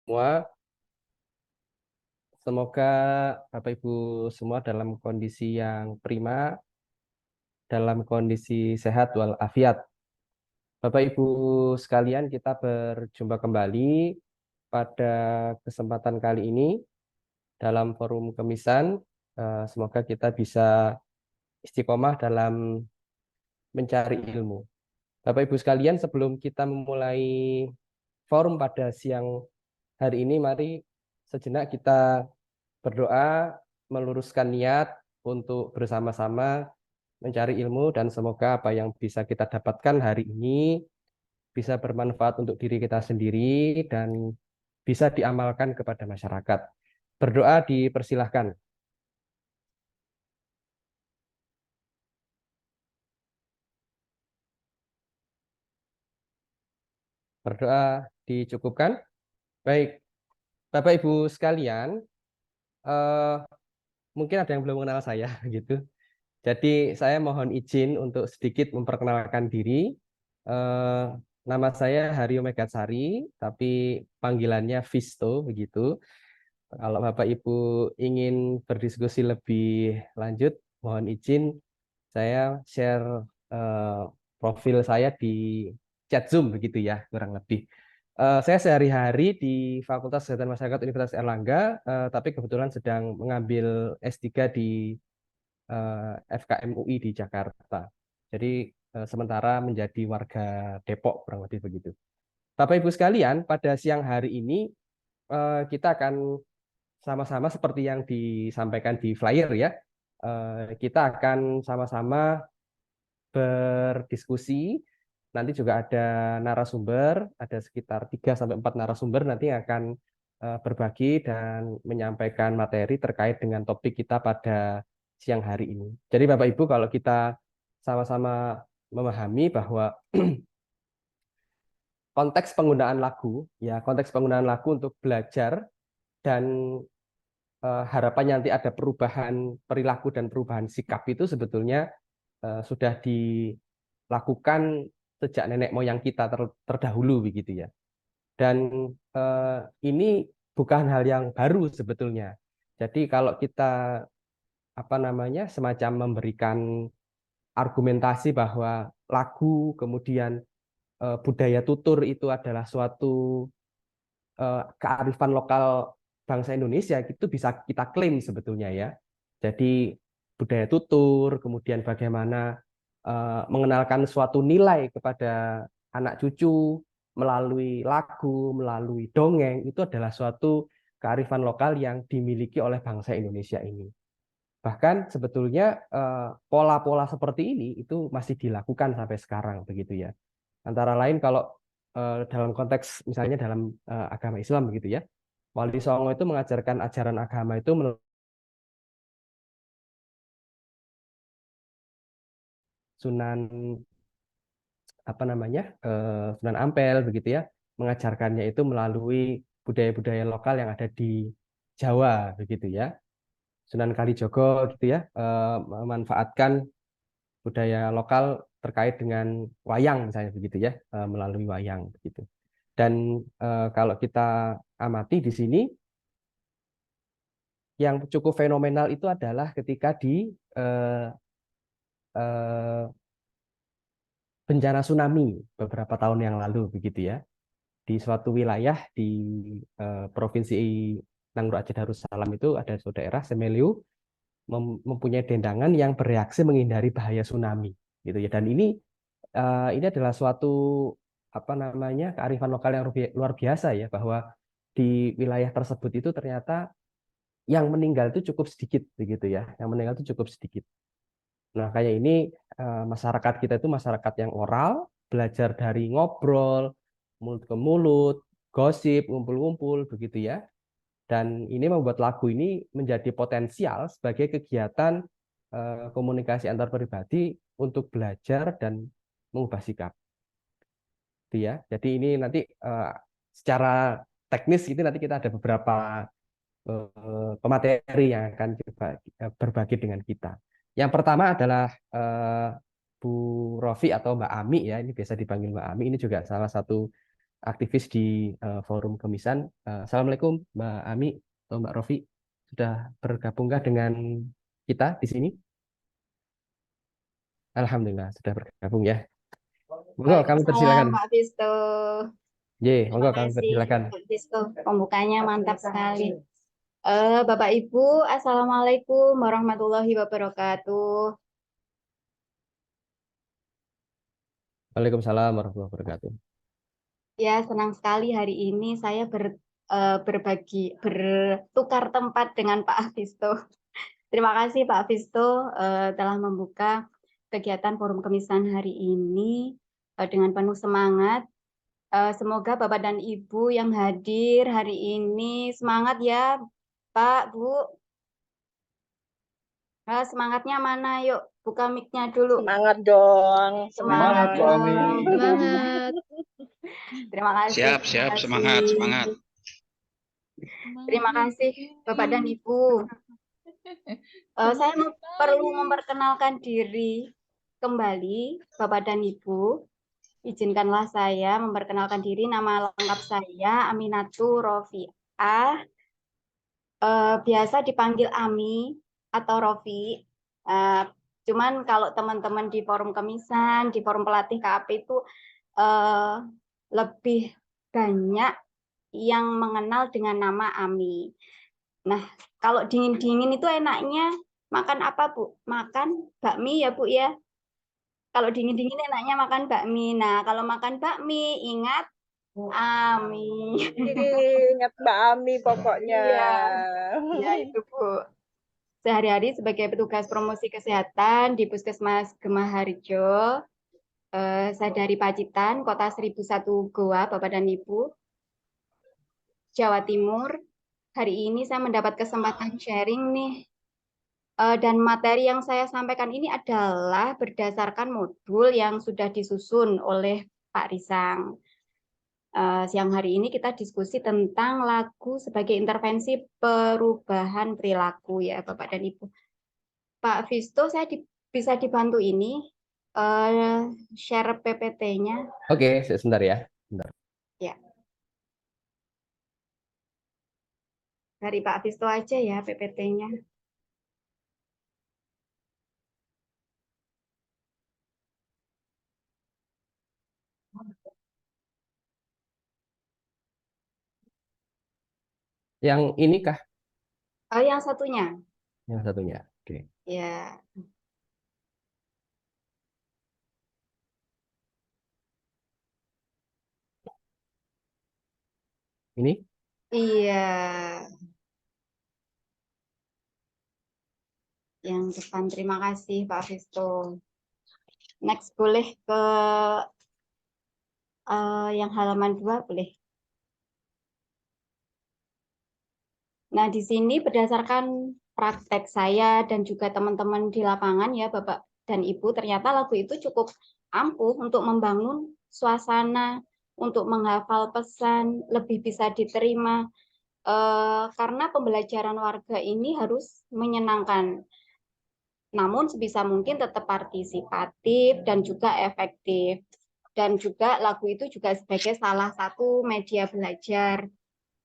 Semua, semoga Bapak Ibu semua dalam kondisi yang prima, dalam kondisi sehat walafiat. Bapak Ibu sekalian, kita berjumpa kembali pada kesempatan kali ini dalam forum Kemisan. Semoga kita bisa istiqomah dalam mencari ilmu. Bapak Ibu sekalian, sebelum kita memulai forum pada siang hari ini, mari sejenak kita berdoa, meluruskan niat untuk bersama-sama mencari ilmu dan semoga apa yang bisa kita dapatkan hari ini bisa bermanfaat untuk diri kita sendiri dan bisa diamalkan kepada masyarakat. Berdoa dipersilahkan. Berdoa dicukupkan. Baik, Bapak Ibu sekalian, eh, mungkin ada yang belum mengenal saya gitu. Jadi saya mohon izin untuk sedikit memperkenalkan diri. Eh, Nama saya Haryo Megatsari, tapi panggilannya Visto begitu. Kalau Bapak Ibu ingin berdiskusi lebih lanjut, mohon izin saya share eh, profil saya di chat Zoom begitu ya, kurang lebih. Saya sehari-hari di Fakultas Kesehatan Masyarakat Universitas Erlangga, tapi kebetulan sedang mengambil S3 di FKM UI di Jakarta. Jadi sementara menjadi warga Depok kurang lebih begitu. Bapak Ibu sekalian, pada siang hari ini kita akan sama-sama seperti yang disampaikan di flyer ya. Kita akan sama-sama berdiskusi. Nanti juga ada narasumber, ada sekitar 3 sampai 4 narasumber nanti akan berbagi dan menyampaikan materi terkait dengan topik kita pada siang hari ini. Jadi Bapak Ibu kalau kita sama-sama memahami bahwa konteks penggunaan lagu untuk belajar dan harapannya nanti ada perubahan perilaku dan perubahan sikap itu sebetulnya sudah dilakukan sejak nenek moyang kita terdahulu begitu ya. Dan ini bukan hal yang baru sebetulnya. Jadi kalau kita apa namanya semacam memberikan argumentasi bahwa lagu kemudian budaya tutur itu adalah suatu kearifan lokal bangsa Indonesia itu bisa kita klaim sebetulnya ya. Jadi budaya tutur, kemudian bagaimana mengenalkan suatu nilai kepada anak cucu melalui lagu, melalui dongeng itu adalah suatu kearifan lokal yang dimiliki oleh bangsa Indonesia ini. Bahkan sebetulnya pola-pola seperti ini itu masih dilakukan sampai sekarang begitu ya. Antara lain kalau dalam konteks misalnya dalam agama Islam begitu ya. Wali Songo itu mengajarkan ajaran agama itu Sunan apa namanya Sunan Ampel begitu ya, mengajarkannya itu melalui budaya-budaya lokal yang ada di Jawa begitu ya. Sunan Kalijogo gitu ya, memanfaatkan budaya lokal terkait dengan wayang misalnya begitu ya, melalui wayang begitu. Dan kalau kita amati di sini yang cukup fenomenal itu adalah ketika di eh, eh, bencana tsunami beberapa tahun yang lalu begitu ya. Di suatu wilayah di Provinsi Nangro Aceh Darussalam itu ada suatu daerah Semeliu mempunyai dendangan yang bereaksi menghindari bahaya tsunami gitu ya. Dan ini adalah suatu apa namanya kearifan lokal yang luar biasa ya, bahwa di wilayah tersebut itu ternyata yang meninggal itu cukup sedikit begitu ya. Yang meninggal itu cukup sedikit. Nah, kayak ini masyarakat kita itu masyarakat yang oral, belajar dari ngobrol, mulut ke mulut, gosip, ngumpul-ngumpul begitu ya. Dan ini membuat lagu ini menjadi potensial sebagai kegiatan komunikasi antar pribadi untuk belajar dan mengubah sikap. Gitu ya. Jadi ini nanti secara teknis itu nanti kita ada beberapa pemateri yang akan berbagi dengan kita. Yang pertama adalah Bu Rofi atau Mbak Ami ya, ini biasa dipanggil Mbak Ami. Ini juga salah satu aktivis di Forum Kemisan. Assalamualaikum Mbak Ami atau Mbak Rofi, sudah bergabungkah dengan kita di sini? Alhamdulillah sudah bergabung ya. Monggo kami Waalaikumsalam persilakan. Pak Visto. Ye, Terima monggo kami kasih persilakan. Pak Visto. Pembukanya mantap sekali. Bapak Ibu, Assalamualaikum warahmatullahi wabarakatuh. Waalaikumsalam warahmatullahi wabarakatuh. Ya, senang sekali hari ini saya bertukar tempat dengan Pak Visto. Terima kasih Pak Visto telah membuka kegiatan Forum Kemisan hari ini dengan penuh semangat. Semoga Bapak dan Ibu yang hadir hari ini semangat ya, Pak, Bu. Semangatnya mana? Yuk, buka mic-nya dulu. Semangat dong, Semangat semangat. dong. Semangat. Terima kasih. Siap, Terima siap, kasih. semangat, semangat. Terima kasih, Bapak dan Ibu. Saya perlu memperkenalkan diri kembali, Bapak dan Ibu. Izinkanlah saya memperkenalkan diri. Nama lengkap saya Aminatul Rofiah. Biasa dipanggil Ami atau Rofi. Cuman kalau teman-teman di forum Kemisan, di forum pelatih KAP itu lebih banyak yang mengenal dengan nama Ami. Nah, kalau dingin-dingin itu enaknya makan apa, Bu? Makan bakmi ya, Bu ya. Kalau dingin-dingin enaknya makan bakmi. Nah, kalau makan bakmi ingat Ami. Ingat Mbak Ami pokoknya. Iya, ya itu Bu. Sehari-hari sebagai petugas promosi kesehatan di Puskesmas Gemah Harjo, saya dari Pacitan, Kota 1001 Goa, Bapak dan Ibu, Jawa Timur. Hari ini saya mendapat kesempatan sharing nih, dan materi yang saya sampaikan ini adalah berdasarkan modul yang sudah disusun oleh Pak Risang. Siang hari ini kita diskusi tentang lagu sebagai intervensi perubahan perilaku ya Bapak dan Ibu. Pak Visto, saya bisa dibantu ini share PPT-nya. Oke, sebentar ya. Bentar. Ya, dari Pak Visto aja ya PPT-nya. Yang ini kah? Yang satunya. Yang satunya. Oke. Ya. Ini? Iya. Yang depan, terima kasih Pak Visto. Next, boleh ke yang halaman 2, boleh. Nah, di sini berdasarkan praktek saya dan juga teman-teman di lapangan ya Bapak dan Ibu, ternyata lagu itu cukup ampuh untuk membangun suasana, untuk menghafal pesan, lebih bisa diterima. Karena pembelajaran warga ini harus menyenangkan, namun sebisa mungkin tetap partisipatif dan juga efektif. Dan juga lagu itu juga sebagai salah satu media belajar.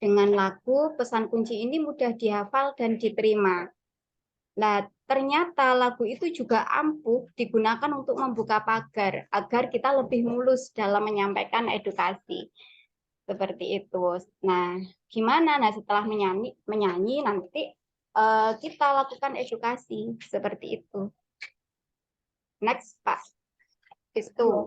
Dengan lagu, pesan kunci ini mudah dihafal dan diterima. Nah, ternyata lagu itu juga ampuh digunakan untuk membuka pagar, agar kita lebih mulus dalam menyampaikan edukasi. Seperti itu. Nah, gimana? Nah, setelah menyanyi nanti kita lakukan edukasi. Seperti itu. Next, Pak. Itu.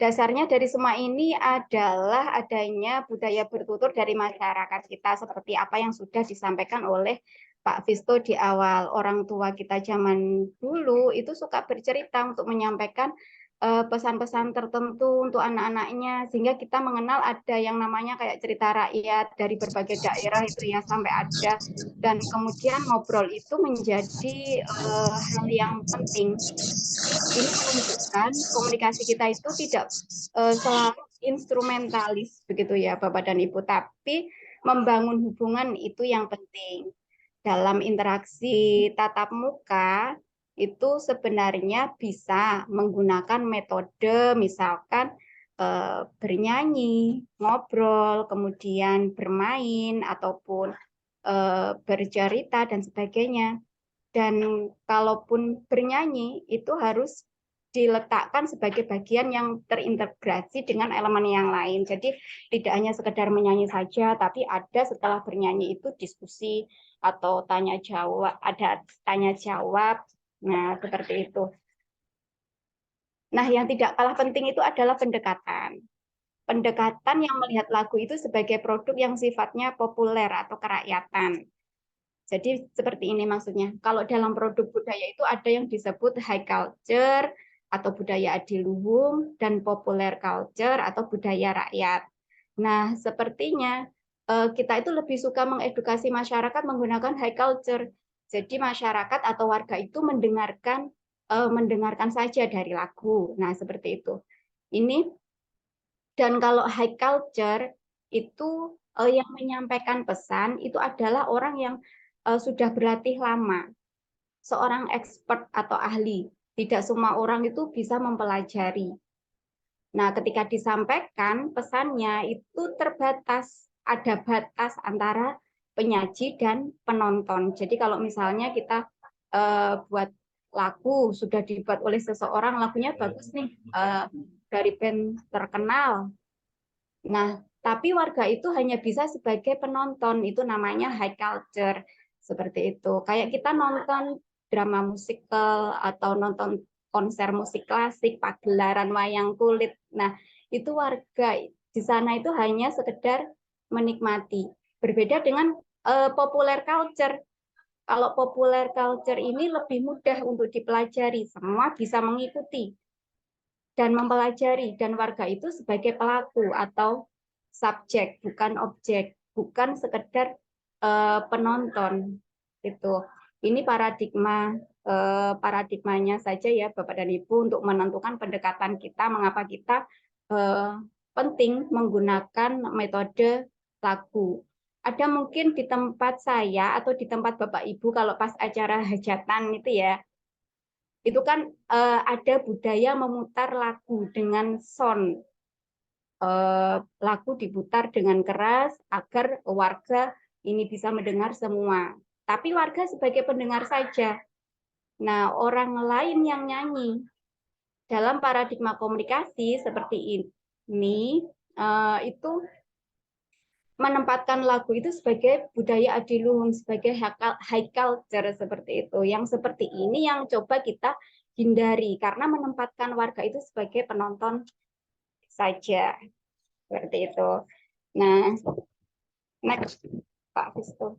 Dasarnya dari semua ini adalah adanya budaya bertutur dari masyarakat kita seperti apa yang sudah disampaikan oleh Pak Visto di awal. Orang tua kita zaman dulu itu suka bercerita untuk menyampaikan pesan-pesan tertentu untuk anak-anaknya, sehingga kita mengenal ada yang namanya kayak cerita rakyat dari berbagai daerah itu ya sampai ada, dan kemudian ngobrol itu menjadi hal yang penting. Ini menunjukkan komunikasi kita itu tidak selalu instrumentalis begitu ya Bapak dan Ibu, tapi membangun hubungan itu yang penting. Dalam interaksi tatap muka itu sebenarnya bisa menggunakan metode misalkan bernyanyi, ngobrol, kemudian bermain, ataupun bercerita, dan sebagainya. Dan kalaupun bernyanyi, itu harus diletakkan sebagai bagian yang terintegrasi dengan elemen yang lain. Jadi tidak hanya sekedar menyanyi saja, tapi ada setelah bernyanyi itu diskusi atau tanya jawab, ada tanya jawab. Nah, seperti itu. Nah, yang tidak kalah penting itu adalah pendekatan. Pendekatan yang melihat lagu itu sebagai produk yang sifatnya populer atau kerakyatan. Jadi seperti ini maksudnya. Kalau dalam produk budaya itu ada yang disebut high culture atau budaya adiluhung, dan populer culture atau budaya rakyat. Nah, sepertinya kita itu lebih suka mengedukasi masyarakat menggunakan high culture. Jadi masyarakat atau warga itu mendengarkan saja dari lagu. Nah, seperti itu. Ini, dan kalau high culture itu yang menyampaikan pesan itu adalah orang yang sudah berlatih lama, seorang expert atau ahli. Tidak semua orang itu bisa mempelajari. Nah, ketika disampaikan pesannya itu terbatas, ada batas antara penyaji dan penonton. Jadi kalau misalnya kita buat lagu, sudah dibuat oleh seseorang, lagunya bagus nih, dari band terkenal. Nah, tapi warga itu hanya bisa sebagai penonton, itu namanya high culture. Seperti itu. Kayak kita nonton drama musikal atau nonton konser musik klasik, pagelaran wayang kulit. Nah, itu warga di sana itu hanya sekedar menikmati. Berbeda dengan populer culture. Kalau populer culture ini lebih mudah untuk dipelajari, semua bisa mengikuti dan mempelajari, dan warga itu sebagai pelaku atau subjek, bukan objek, bukan sekedar penonton. Itu. Ini paradigmanya saja ya Bapak dan Ibu untuk menentukan pendekatan kita, mengapa kita penting menggunakan metode lagu. Ada mungkin di tempat saya atau di tempat Bapak Ibu kalau pas acara hajatan itu ya, itu kan ada budaya memutar lagu dengan sound. Lagu diputar dengan keras agar warga ini bisa mendengar semua. Tapi warga sebagai pendengar saja. Nah, orang lain yang nyanyi. Dalam paradigma komunikasi seperti ini, itu menempatkan lagu itu sebagai budaya adiluhung, sebagai high culture seperti itu. Yang seperti ini yang coba kita hindari karena menempatkan warga itu sebagai penonton saja. Seperti itu. Nah, next Pak Fisto.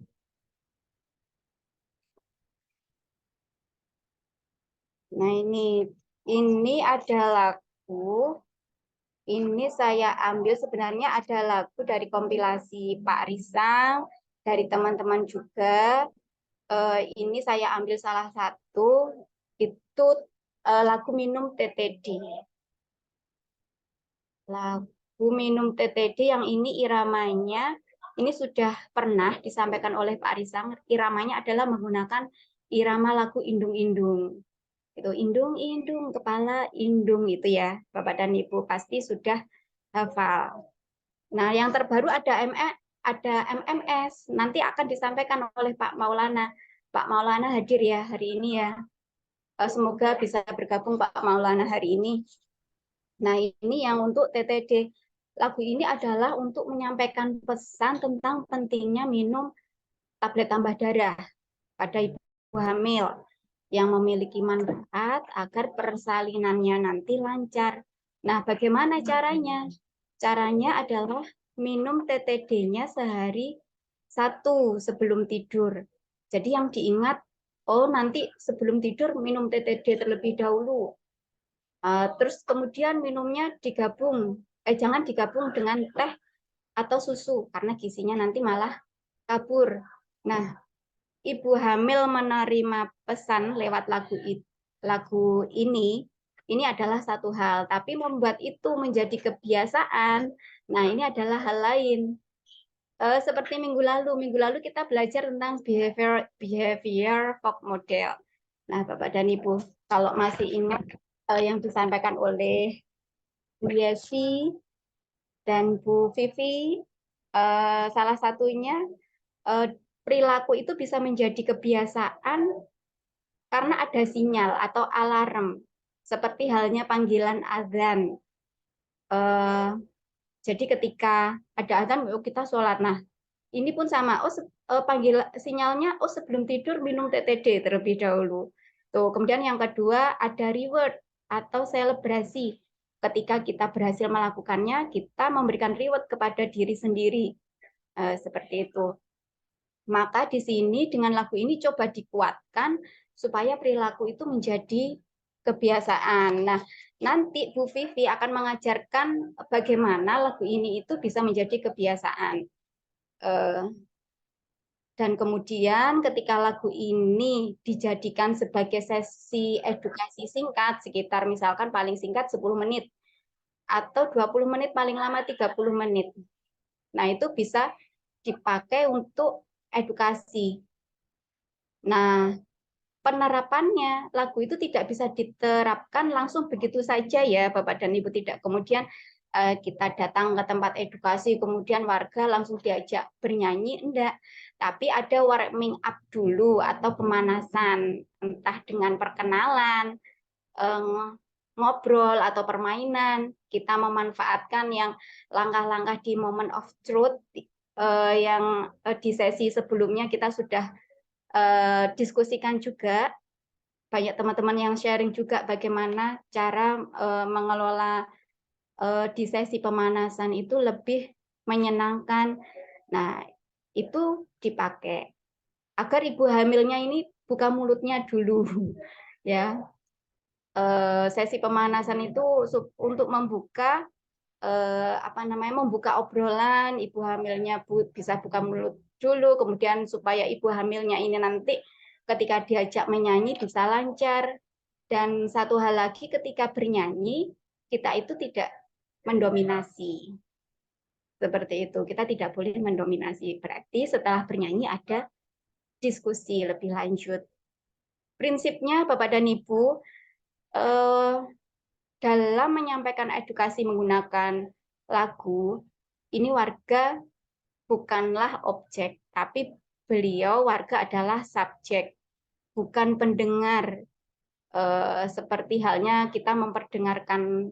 Nah, ini ada lagu. Ini saya ambil sebenarnya ada lagu dari kompilasi Pak Risang, dari teman-teman juga. Ini saya ambil salah satu, itu lagu Minum TTD. Lagu Minum TTD yang ini iramanya, ini sudah pernah disampaikan oleh Pak Risang, iramanya adalah menggunakan irama lagu Indung-Indung. Itu indung-indung, kepala indung itu ya, Bapak dan Ibu pasti sudah hafal. Nah, yang terbaru ada MMS, nanti akan disampaikan oleh Pak Maulana. Pak Maulana hadir ya hari ini ya. Semoga bisa bergabung Pak Maulana hari ini. Nah, ini yang untuk TTD. Lagu ini adalah untuk menyampaikan pesan tentang pentingnya minum tablet tambah darah pada ibu hamil yang memiliki manfaat agar persalinannya nanti lancar. Nah, bagaimana caranya? Caranya adalah minum TTD-nya sehari 1 sebelum tidur. Jadi yang diingat, oh nanti sebelum tidur minum TTD terlebih dahulu. Terus kemudian minumnya jangan digabung dengan teh atau susu, karena gizinya nanti malah kabur. Nah, ibu hamil menerima pesan lewat lagu ini adalah satu hal, tapi membuat itu menjadi kebiasaan, nah ini adalah hal lain. Seperti minggu lalu kita belajar tentang behavior folk model. Nah, Bapak dan Ibu, kalau masih ingat yang disampaikan oleh Bu Yesi dan Bu Vivi, salah satunya perilaku itu bisa menjadi kebiasaan karena ada sinyal atau alarm, seperti halnya panggilan azan. Jadi ketika ada azan, yuk kita sholat. Nah, ini pun sama. Panggil sinyalnya, sebelum tidur minum TTD terlebih dahulu. Tuh, kemudian yang kedua ada reward atau selebrasi. Ketika kita berhasil melakukannya, kita memberikan reward kepada diri sendiri. Seperti itu. Maka di sini dengan lagu ini coba dikuatkan supaya perilaku itu menjadi kebiasaan. Nah, nanti Bu Vivi akan mengajarkan bagaimana lagu ini itu bisa menjadi kebiasaan. Dan kemudian ketika lagu ini dijadikan sebagai sesi edukasi singkat, sekitar misalkan paling singkat 10 menit, atau 20 menit, paling lama 30 menit. Nah, itu bisa dipakai untuk edukasi. Nah, penerapannya lagu itu tidak bisa diterapkan langsung begitu saja ya Bapak dan Ibu, tidak kemudian kita datang ke tempat edukasi kemudian warga langsung diajak bernyanyi, enggak, tapi ada warming up dulu atau pemanasan, entah dengan perkenalan, ngobrol atau permainan. Kita memanfaatkan yang langkah-langkah di moment of truth yang di sesi sebelumnya kita sudah diskusikan juga. Banyak teman-teman yang sharing juga bagaimana cara mengelola di sesi pemanasan itu lebih menyenangkan. Nah, itu dipakai agar ibu hamilnya ini buka mulutnya dulu ya. Sesi pemanasan itu untuk membuka membuka obrolan, ibu hamilnya bisa buka mulut dulu, kemudian supaya ibu hamilnya ini nanti ketika diajak menyanyi bisa lancar. Dan satu hal lagi, ketika bernyanyi kita itu tidak mendominasi. Seperti itu, kita tidak boleh mendominasi. Berarti setelah bernyanyi ada diskusi lebih lanjut. Prinsipnya Bapak dan Ibu, dalam menyampaikan edukasi menggunakan lagu, ini warga bukanlah objek, tapi warga adalah subjek, bukan pendengar. Seperti halnya kita memperdengarkan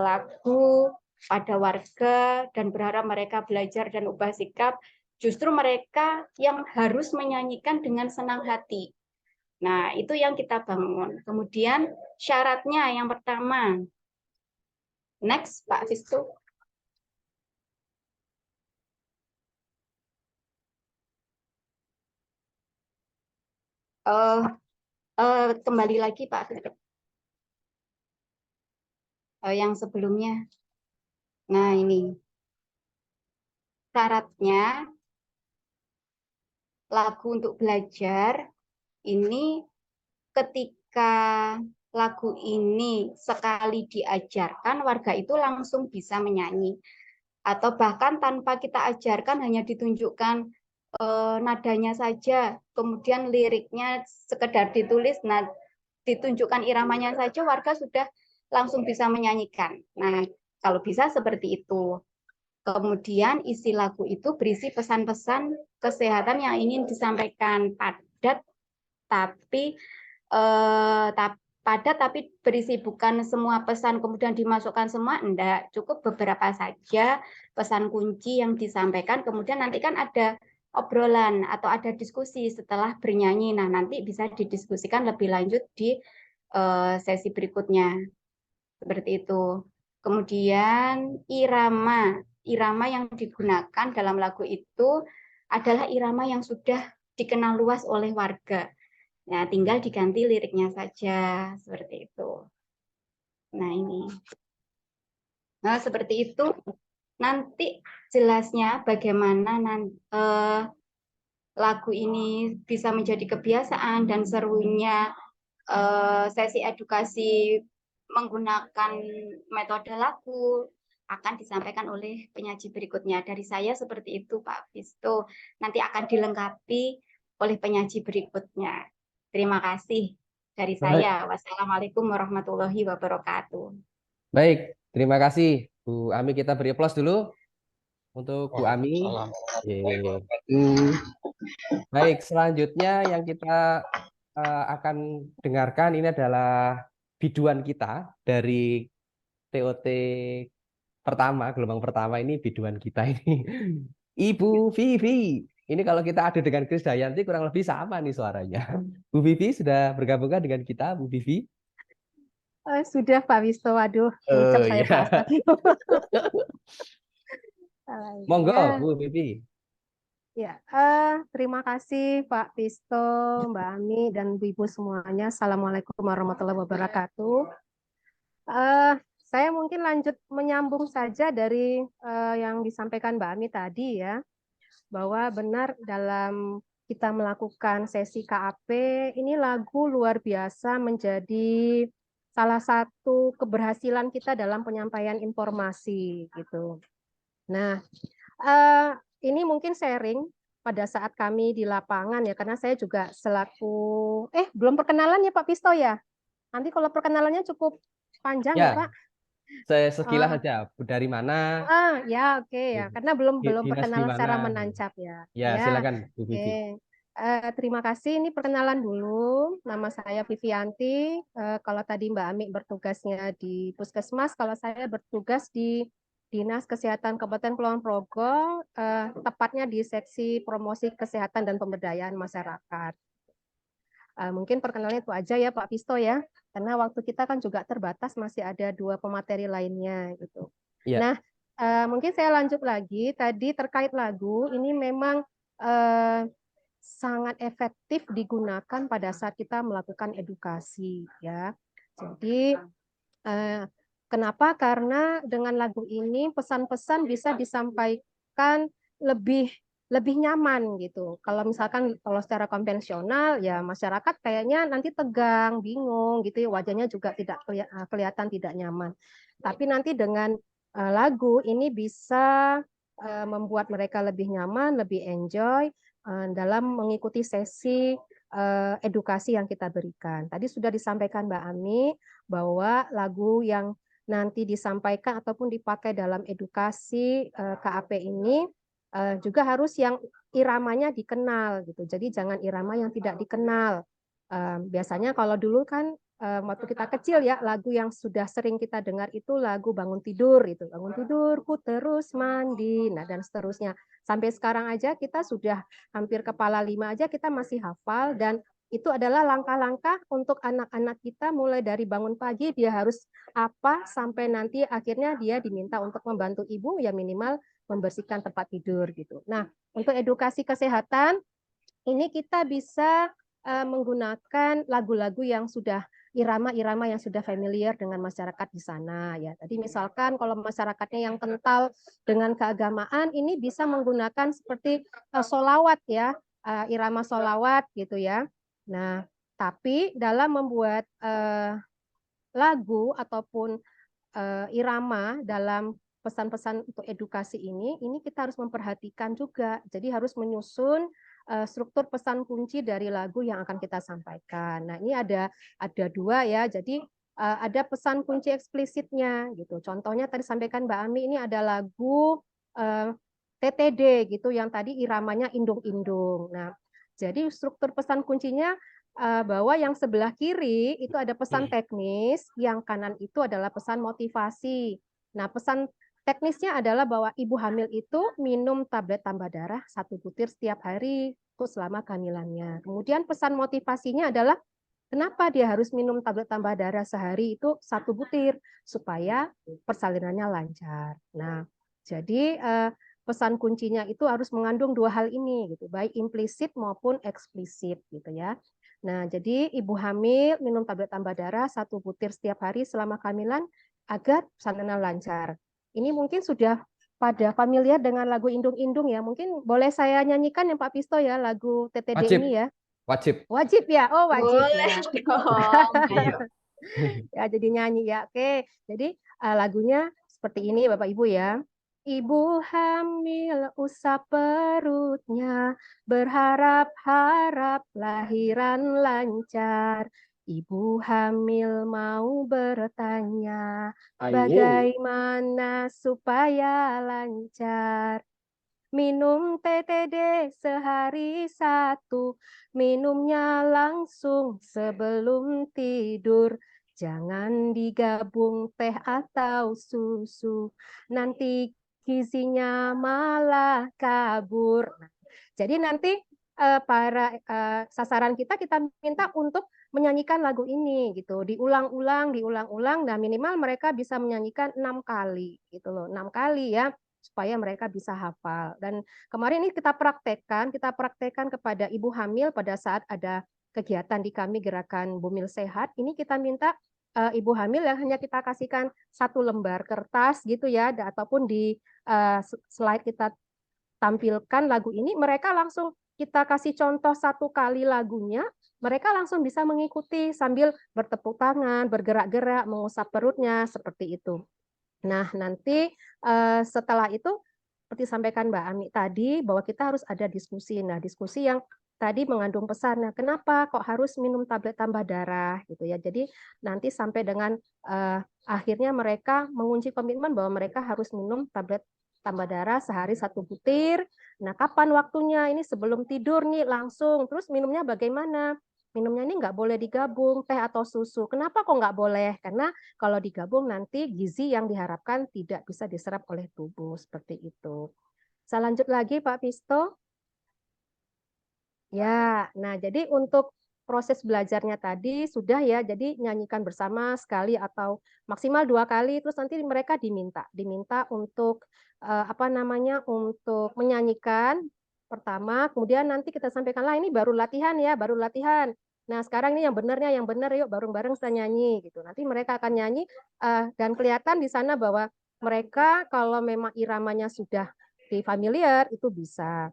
lagu pada warga dan berharap mereka belajar dan ubah sikap, justru mereka yang harus menyanyikan dengan senang hati. Nah, itu yang kita bangun. Kemudian syaratnya yang pertama. Next, Pak Vistu. Kembali lagi Pak Vistu. Yang sebelumnya. Nah, ini. Syaratnya lagu untuk belajar ini ketika lagu ini sekali diajarkan, warga itu langsung bisa menyanyi. Atau bahkan tanpa kita ajarkan, hanya ditunjukkan nadanya saja, kemudian liriknya sekedar ditulis, nah ditunjukkan iramanya saja, warga sudah langsung bisa menyanyikan. Nah, kalau bisa seperti itu. Kemudian isi lagu itu berisi pesan-pesan kesehatan yang ingin disampaikan, padat tapi padat tapi berisi, bukan semua pesan kemudian dimasukkan semua, enggak, cukup beberapa saja pesan kunci yang disampaikan, kemudian nanti kan ada obrolan atau ada diskusi setelah bernyanyi. Nah, nanti bisa didiskusikan lebih lanjut di sesi berikutnya. Seperti itu. Kemudian irama yang digunakan dalam lagu itu adalah irama yang sudah dikenal luas oleh warga. Nah, tinggal diganti liriknya saja, seperti itu. Nah, ini. Nah, seperti itu. Nanti jelasnya bagaimana lagu ini bisa menjadi kebiasaan dan serunya sesi edukasi menggunakan metode lagu akan disampaikan oleh penyaji berikutnya. Dari saya seperti itu, Pak Visto. Nanti akan dilengkapi oleh penyaji berikutnya. Terima kasih dari saya. Wassalamualaikum warahmatullahi wabarakatuh. Baik, Terima kasih Bu Ami, kita beri aplaus dulu untuk Bu Ami. Waalaikumsalam. Yeay. Baik, selanjutnya yang kita akan dengarkan ini adalah biduan kita dari TOT pertama, gelombang pertama ini biduan kita ini. Ibu Vivi. Ini kalau kita adu dengan Krisdayanti kurang lebih sama nih suaranya. Bu Vivi sudah bergabungkan dengan kita, Bu Vivi? Sudah Pak Wisto, waduh, ngucap Oh saya ya. Pak Astagfirullah. Monggo, Ya, Bu Vivi. ya. Terima kasih Pak Wisto, Mbak Ami, dan Ibu semuanya. Assalamualaikum warahmatullahi wabarakatuh. Saya mungkin lanjut menyambung saja dari yang disampaikan Mbak Ami tadi ya, bahwa benar dalam kita melakukan sesi KAP, ini lagu luar biasa menjadi salah satu keberhasilan kita dalam penyampaian informasi gitu. Nah, ini mungkin sharing pada saat kami di lapangan ya, karena saya juga selaku, belum perkenalan ya Pak Pisto ya. Nanti kalau perkenalannya cukup panjang ya Ya, Pak. saya sekilas Oh, saja. Dari mana? ya oke ya, karena belum Dinas di perkenalan mana? secara menancap ya. Ya, Ya, silakan Bu Vivi. oke. Terima kasih. Ini perkenalan dulu. Nama saya Vivianti. Kalau tadi Mbak Ami bertugasnya di Puskesmas, kalau saya bertugas di Dinas Kesehatan Kabupaten Kulon Progo, tepatnya di seksi promosi kesehatan dan pemberdayaan masyarakat. Mungkin perkenalannya itu aja ya Pak Pisto ya, karena waktu kita kan juga terbatas, masih ada 2 pemateri lainnya gitu. Iya. Nah, mungkin saya lanjut lagi tadi terkait lagu ini memang sangat efektif digunakan pada saat kita melakukan edukasi ya. Jadi kenapa? Karena dengan lagu ini pesan-pesan bisa disampaikan lebih nyaman gitu. Kalau misalkan kalau secara konvensional ya masyarakat kayaknya nanti tegang, bingung gitu ya, wajahnya juga tidak kelihatan tidak nyaman. Tapi nanti dengan lagu ini bisa membuat mereka lebih nyaman, lebih enjoy dalam mengikuti sesi edukasi yang kita berikan. Tadi sudah disampaikan Mbak Ami bahwa lagu yang nanti disampaikan ataupun dipakai dalam edukasi KAP ini juga harus yang iramanya dikenal gitu. Jadi jangan irama yang tidak dikenal. Biasanya kalau dulu kan waktu kita kecil ya, lagu yang sudah sering kita dengar itu lagu bangun tidur itu. Bangun tidurku terus mandi, nah dan seterusnya. Sampai sekarang aja kita sudah hampir kepala 5 aja kita masih hafal, dan itu adalah langkah-langkah untuk anak-anak kita mulai dari bangun pagi dia harus apa sampai nanti akhirnya dia diminta untuk membantu ibu ya minimal membersihkan tempat tidur gitu. Nah, untuk edukasi kesehatan ini kita bisa menggunakan lagu-lagu yang sudah irama-irama yang sudah familiar dengan masyarakat di sana ya. Tadi misalkan kalau masyarakatnya yang kental dengan keagamaan ini bisa menggunakan seperti solawat ya, irama solawat gitu ya. Nah, tapi dalam membuat lagu ataupun irama dalam pesan-pesan untuk edukasi ini kita harus memperhatikan juga. Jadi harus menyusun struktur pesan kunci dari lagu yang akan kita sampaikan. Nah, ini ada 2 ya. Jadi ada pesan kunci eksplisitnya gitu. Contohnya tadi sampaikan Mbak Ami, ini ada lagu TTD gitu yang tadi iramanya indung-indung. Nah, jadi struktur pesan kuncinya bahwa yang sebelah kiri itu ada pesan teknis, yang kanan itu adalah pesan motivasi. Nah, pesan teknisnya adalah bahwa ibu hamil itu minum tablet tambah darah 1 butir setiap hari untuk selama kehamilannya. Kemudian pesan motivasinya adalah kenapa dia harus minum tablet tambah darah sehari itu 1 butir supaya persalinannya lancar. Nah, jadi pesan kuncinya itu harus mengandung 2 hal ini gitu, baik implisit maupun eksplisit gitu ya. Nah, jadi ibu hamil minum tablet tambah darah 1 butir setiap hari selama kehamilan agar persalinan lancar. Ini mungkin sudah pada familiar dengan lagu Indung-Indung ya. Mungkin boleh saya nyanyikan ya Pak Pisto ya lagu TTD Wajib, ini ya. wajib. Wajib ya? Oh, wajib Boleh ya. dong. Ayo. Ya, jadi nyanyi ya. Oke. Jadi lagunya seperti ini Bapak Ibu ya. Ibu hamil usap perutnya, berharap-harap lahiran lancar. Ibu hamil mau bertanya, Ayo. bagaimana supaya lancar? Minum TTD sehari 1, minumnya langsung sebelum tidur. Jangan digabung teh atau susu, nanti gizinya malah kabur. Nah, jadi nanti sasaran kita minta untuk menyanyikan lagu ini gitu, diulang-ulang. Nah, minimal mereka bisa menyanyikan 6 kali gitu loh, 6 kali ya, supaya mereka bisa hafal. Dan kemarin ini kita praktekkan kepada ibu hamil pada saat ada kegiatan di kami gerakan Bumil Sehat. Ini kita minta ibu hamil yang hanya kita kasihkan 1 lembar kertas gitu ya, ataupun di slide kita tampilkan lagu ini, mereka langsung kita kasih contoh 1 kali lagunya, mereka langsung bisa mengikuti sambil bertepuk tangan, bergerak-gerak, mengusap perutnya, seperti itu. Nah, nanti setelah itu, seperti sampaikan Mbak Ami tadi, bahwa kita harus ada diskusi. Nah, diskusi yang tadi mengandung pesan, nah, kenapa kok harus minum tablet tambah darah gitu ya. Jadi nanti sampai dengan akhirnya mereka mengunci komitmen bahwa mereka harus minum tablet tambah darah sehari 1 butir. Nah, kapan waktunya? Ini sebelum tidur nih langsung. Terus minumnya bagaimana? Minumnya ini nggak boleh digabung teh atau susu. Kenapa kok nggak boleh? Karena kalau digabung nanti gizi yang diharapkan tidak bisa diserap oleh tubuh. Seperti itu. Saya lanjut lagi Pak Pisto. Ya, nah jadi untuk proses belajarnya tadi sudah ya, jadi nyanyikan bersama sekali atau maksimal 2 kali, terus nanti mereka diminta untuk untuk menyanyikan pertama, kemudian nanti kita sampaikan lah ini baru latihan ya, baru latihan. Nah sekarang ini yang benar yuk bareng-bareng kita nyanyi gitu. Nanti mereka akan nyanyi dan kelihatan di sana bahwa mereka kalau memang iramanya sudah familiar itu bisa.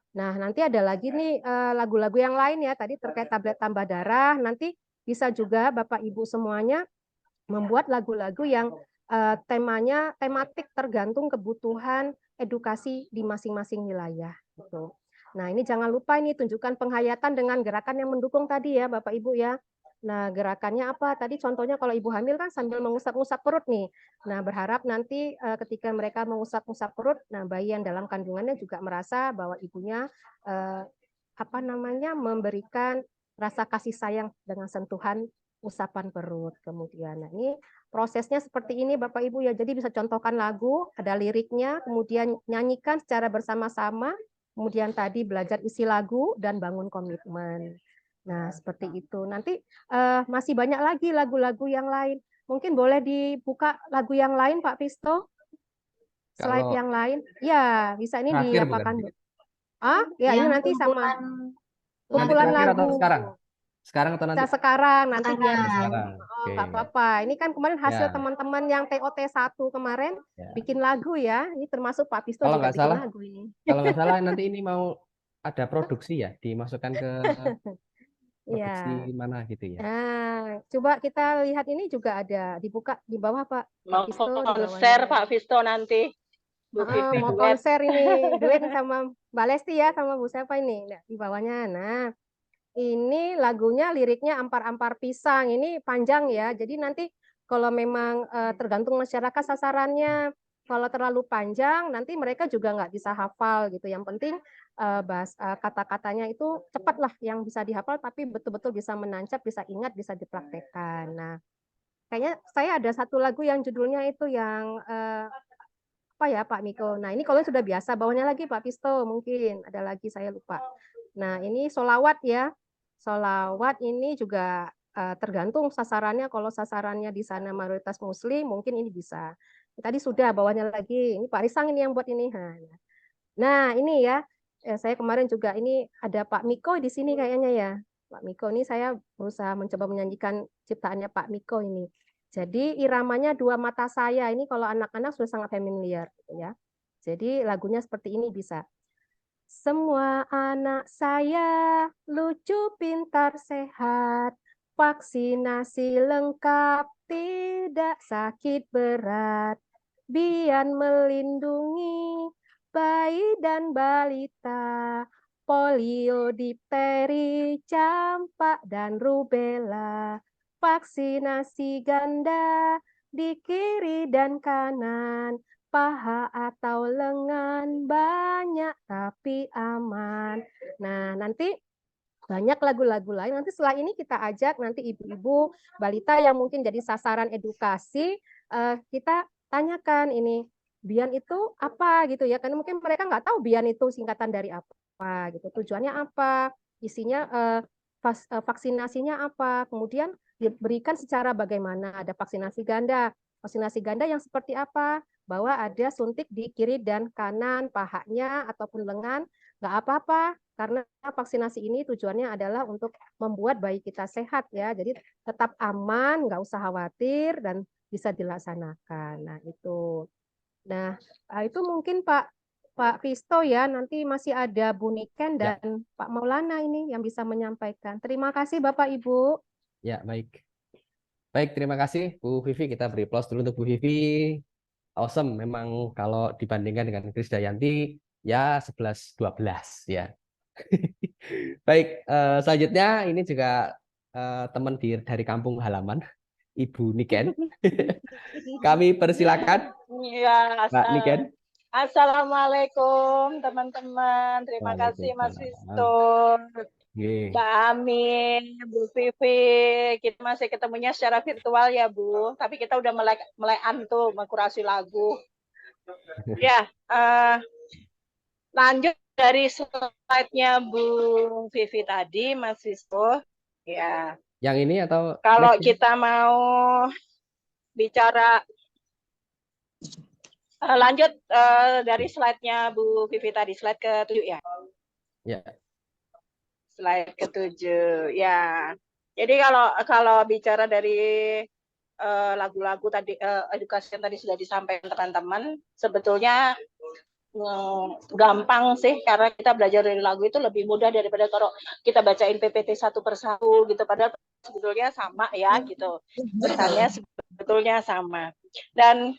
Nah, nanti ada lagi nih lagu-lagu yang lain ya, tadi terkait tablet tambah darah, nanti bisa juga Bapak Ibu semuanya membuat lagu-lagu yang tematik tergantung kebutuhan edukasi di masing-masing wilayah gitu. Nah, ini jangan lupa ini tunjukkan penghayatan dengan gerakan yang mendukung tadi ya Bapak Ibu ya. Nah, gerakannya apa? Tadi contohnya kalau ibu hamil kan sambil mengusap-ngusap perut nih. Nah, berharap nanti ketika mereka mengusap-ngusap perut, nah bayi yang dalam kandungannya juga merasa bahwa ibunya memberikan rasa kasih sayang dengan sentuhan usapan perut. Kemudian, nah ini prosesnya seperti ini Bapak Ibu ya. Jadi bisa contohkan lagu, ada liriknya, kemudian nyanyikan secara bersama-sama, kemudian tadi belajar isi lagu dan bangun komitmen. Nah, seperti itu. Nanti masih banyak lagi lagu-lagu yang lain. Mungkin boleh dibuka lagu yang lain Pak Pisto? Slide Kalau yang lain. Ya, bisa ini terakhir bukan? diapakan? Ya ini Yang nanti sama Nanti kumpulan terakhir atau lagu. sekarang? Sekarang atau nanti? Sekarang nantinya. Sekarang. Oh, Oke. nggak apa-apa. Ini kan kemarin hasil Ya, teman-teman yang TOT 1 kemarin ya. bikin lagu ya. Ini termasuk Pak Pisto Kalau juga nggak bikin salah, lagu ini. kalau nggak salah nanti ini mau ada produksi ya, dimasukkan ke produksi Ya. mana gitu ya. Nah, coba kita lihat ini juga ada dibuka di bawah Pak Mau Pisto di konser bawahnya. Pak Visto nanti. Bu Vivi Mau duet. konser ini duet sama Mbak Lesti ya sama Bu siapa ini? Nah, di bawahnya. Nah, ini lagunya liriknya ampar-ampar pisang. Ini panjang ya. Jadi nanti kalau memang tergantung masyarakat sasarannya. Kalau terlalu panjang, nanti mereka juga nggak bisa hafal gitu. Yang penting kata-katanya itu cepatlah yang bisa dihafal, tapi betul-betul bisa menancap, bisa ingat, bisa dipraktekkan. Nah, kayaknya saya ada satu lagu yang judulnya itu yang apa ya Pak Miko. Nah ini kalau sudah biasa, bawahnya lagi Pak Pisto mungkin ada lagi saya lupa. Nah ini solawat ya, solawat ini juga tergantung sasarannya. Kalau sasarannya di sana mayoritas Muslim, mungkin ini bisa. Tadi sudah bawahnya lagi. Ini Pak Risang ini yang buat ini. Nah ini ya, saya kemarin juga ini ada Pak Miko di sini kayaknya ya. Pak Miko ini saya berusaha mencoba menyanyikan ciptaannya Pak Miko ini. Jadi iramanya Dua Mata Saya ini kalau anak-anak sudah sangat familiar gitu ya. Jadi lagunya seperti ini bisa. Semua anak saya lucu, pintar, sehat, vaksinasi lengkap, tidak sakit berat, Bian melindungi bayi dan balita, polio, difteri, campak, dan rubella. Vaksinasi ganda di kiri dan kanan, paha atau lengan, banyak tapi aman. Nah, nanti banyak lagu-lagu lain. Nanti setelah ini kita ajak nanti ibu-ibu, balita yang mungkin jadi sasaran edukasi, kita tanyakan ini, BIAN itu apa gitu ya, karena mungkin mereka nggak tahu BIAN itu singkatan dari apa gitu, tujuannya apa, isinya vaksinasinya apa, kemudian diberikan secara bagaimana, ada vaksinasi ganda yang seperti apa, bahwa ada suntik di kiri dan kanan pahanya ataupun lengan, nggak apa-apa, karena vaksinasi ini tujuannya adalah untuk membuat bayi kita sehat ya, jadi tetap aman, nggak usah khawatir dan bisa dilaksanakan. Nah itu. Nah itu mungkin Pak Pisto ya, nanti masih ada Bu Niken Ya, dan Pak Maulana ini yang bisa menyampaikan. Terima kasih Bapak Ibu. ya baik. Baik, terima kasih Bu Vivi. Kita beri applause dulu untuk Bu Vivi. Awesome, memang kalau dibandingkan dengan Krisdayanti ya 11-12 ya. Baik, selanjutnya ini juga teman dari kampung halaman, Ibu Niken. Kami persilakan, Ya, Mbak Niken. Assalamualaikum teman-teman. Terima kasih Mas Waalaikumsalam. Visto, Oke. Mbak Amin, Bu Vivi. Kita masih ketemunya secara virtual ya Bu. Tapi kita udah melekan tuh mengkurasi lagu. Ya, lanjut dari slide-nya Bu Vivi tadi, Mas Visto. Ya, Yang ini atau kalau next? kita mau bicara lanjut dari slide-nya Bu Vivi tadi, slide ke-7 ya. Ya. Slide ke-7 ya. Jadi kalau bicara dari lagu-lagu tadi, edukasi yang tadi sudah disampaikan teman-teman, sebetulnya gampang sih, karena kita belajar dari lagu itu lebih mudah daripada kalau kita bacain PPT satu persatu gitu, padahal sebetulnya sama ya gitu, pesannya sebetulnya sama. Dan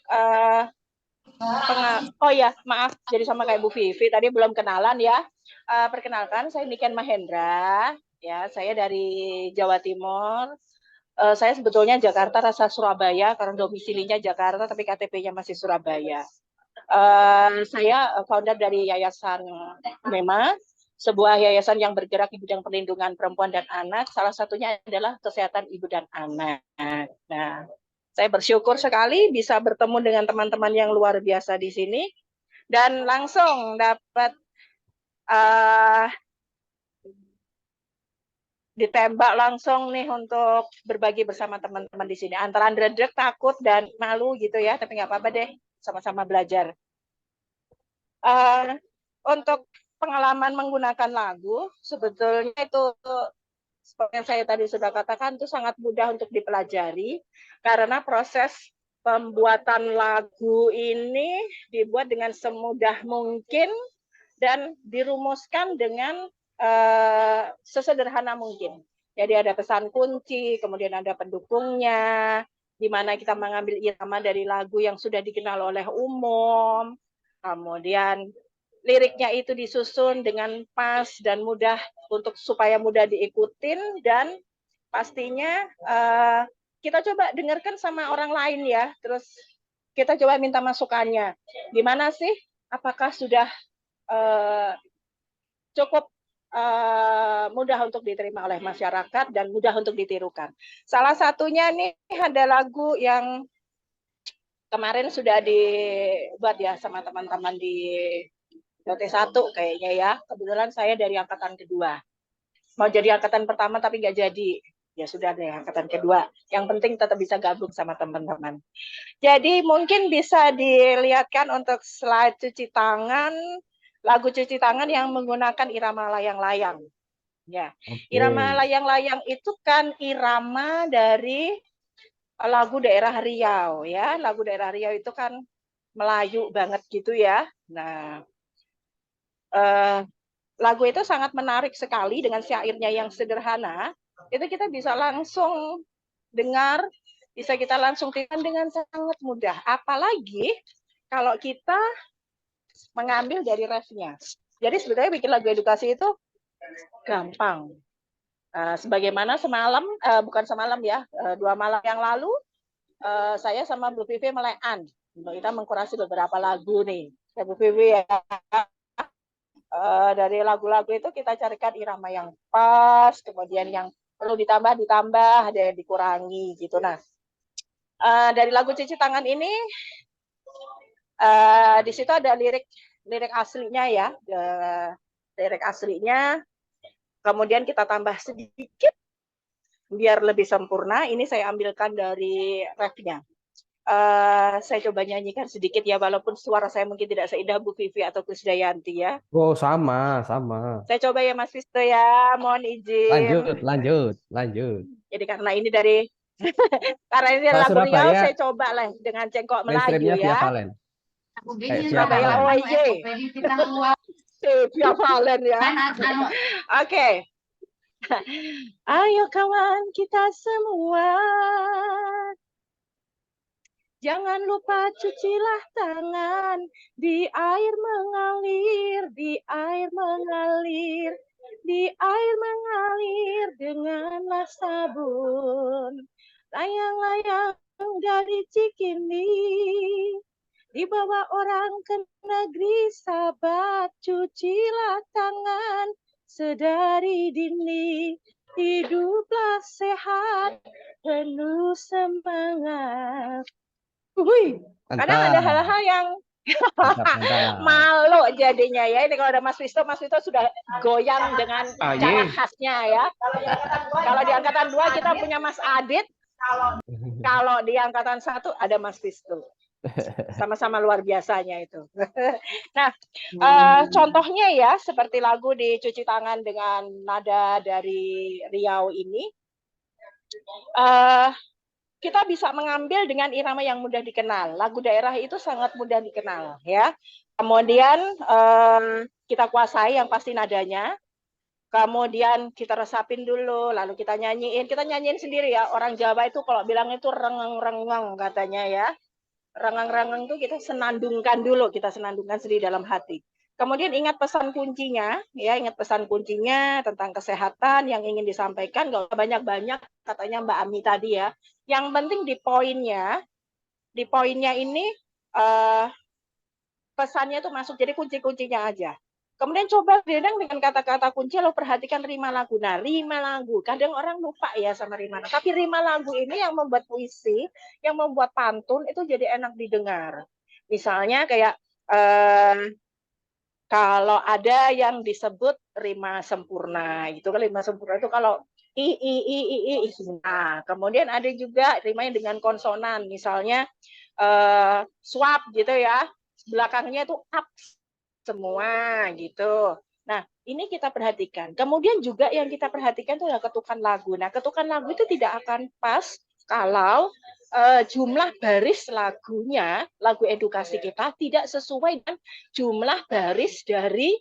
oh ya, maaf, jadi sama kayak Bu Vivi tadi belum kenalan ya. Perkenalkan, saya Niken Mahendra, ya, saya dari Jawa Timur. Saya sebetulnya Jakarta rasa Surabaya karena domisilinya Jakarta tapi KTP-nya masih Surabaya. Saya founder dari Yayasan MEMA, sebuah yayasan yang bergerak di bidang perlindungan perempuan dan anak. Salah satunya adalah kesehatan ibu dan anak. Nah, saya bersyukur sekali bisa bertemu dengan teman-teman yang luar biasa di sini dan langsung dapat ditembak langsung nih untuk berbagi bersama teman-teman di sini. Antara ndredeg, takut, dan malu gitu ya, tapi nggak apa-apa deh, sama-sama belajar. Untuk pengalaman menggunakan lagu, sebetulnya itu seperti yang saya tadi sudah katakan, itu sangat mudah untuk dipelajari, karena proses pembuatan lagu ini dibuat dengan semudah mungkin dan dirumuskan dengan sesederhana mungkin. Jadi ada pesan kunci, kemudian ada pendukungnya, di mana kita mengambil irama dari lagu yang sudah dikenal oleh umum, kemudian liriknya itu disusun dengan pas dan mudah supaya mudah diikutin, dan pastinya kita coba dengarkan sama orang lain ya, terus kita coba minta masukannya. Gimana sih? Apakah sudah cukup mudah untuk diterima oleh masyarakat dan mudah untuk ditirukan. Salah satunya nih ada lagu yang kemarin sudah dibuat ya sama teman-teman di DT1 kayaknya ya. Kebetulan saya dari angkatan kedua. Mau jadi angkatan pertama tapi nggak jadi. Ya sudah deh, angkatan kedua. Yang penting tetap bisa gabung sama teman-teman. Jadi mungkin bisa dilihatkan untuk slide cuci tangan, lagu cuci tangan yang menggunakan irama layang-layang. Ya, irama layang-layang itu kan irama dari lagu daerah Riau ya. Lagu daerah Riau itu kan Melayu banget gitu ya. Nah, lagu itu sangat menarik sekali dengan syairnya yang sederhana. Itu kita bisa langsung dengar, bisa kita langsung tirukan dengan sangat mudah. Apalagi kalau kita mengambil dari refnya. Jadi sebetulnya bikin lagu edukasi itu gampang. Sebagaimana semalam, bukan semalam ya, 2 malam yang lalu, saya sama Bu Vivi melekan. Kita mengkurasi beberapa lagu nih. Ya Bu Vivi ya, dari lagu-lagu itu kita carikan irama yang pas, kemudian yang perlu ditambah, ada yang dikurangi gitu. Nah, dari lagu Cuci Tangan ini, di situ ada lirik aslinya ya, lirik aslinya. Kemudian kita tambah sedikit biar lebih sempurna. Ini saya ambilkan dari refnya. Saya coba nyanyikan sedikit ya, walaupun suara saya mungkin tidak seindah Bu Vivi atau Krisdayanti ya. Oh, sama, sama. Saya coba ya Mas Visto ya, mohon izin. Lanjut. Jadi karena ini dari karena ini Kalau lagu Riau, Surabaya, saya coba lah dengan Cengkok Melayu mainstreamnya Via ya. Valen. Via Surabaya Valen. OY. Via Valen ya. Oke. Ayo kawan kita semua, jangan lupa cucilah tangan di air mengalir, di air mengalir, di air mengalir denganlah sabun. Layang-layang dari Cikini, dibawa orang ke negeri sahabat, cucilah tangan sedari dini. Hiduplah sehat, penuh semangat. Kadang ada hal-hal yang malu jadinya ya. Ini kalau ada Mas Visto sudah goyang dengan cara khasnya ya. Kalau di angkatan 2 kita punya Mas Adit. Kalau di angkatan 1 ada Mas Visto. Sama-sama luar biasanya itu. Nah, contohnya ya seperti lagu di Cuci Tangan dengan nada dari Riau ini. Kita bisa mengambil dengan irama yang mudah dikenal. Lagu daerah itu sangat mudah dikenal ya. Kemudian kita kuasai yang pasti nadanya. Kemudian kita resapin dulu, lalu kita nyanyiin. Kita nyanyiin sendiri ya. Orang Jawa itu kalau bilang itu rengeng-rengeng katanya ya. Rengeng-rengeng itu kita senandungkan dulu, kita senandungkan sendiri dalam hati. Kemudian ingat pesan kuncinya, ya ingat pesan kuncinya tentang kesehatan yang ingin disampaikan. Gak banyak-banyak katanya Mbak Ami tadi ya. Yang penting di poinnya ini pesannya itu masuk. Jadi kunci-kuncinya aja. Kemudian coba dengan kata-kata kunci, lo perhatikan rima lagu. Nah, rima lagu. Kadang orang lupa ya sama rima. Tapi rima lagu ini yang membuat puisi, yang membuat pantun itu jadi enak didengar. Misalnya kayak kalau ada yang disebut rima sempurna, itu kan rima sempurna itu kalau i. Nah, kemudian ada juga rimanya dengan konsonan, misalnya swap gitu ya, belakangnya itu up semua gitu. Nah, ini kita perhatikan. Kemudian juga yang kita perhatikan itu adalah ketukan lagu. Nah, ketukan lagu itu tidak akan pas kalau jumlah baris lagunya, lagu edukasi kita tidak sesuai dengan jumlah baris dari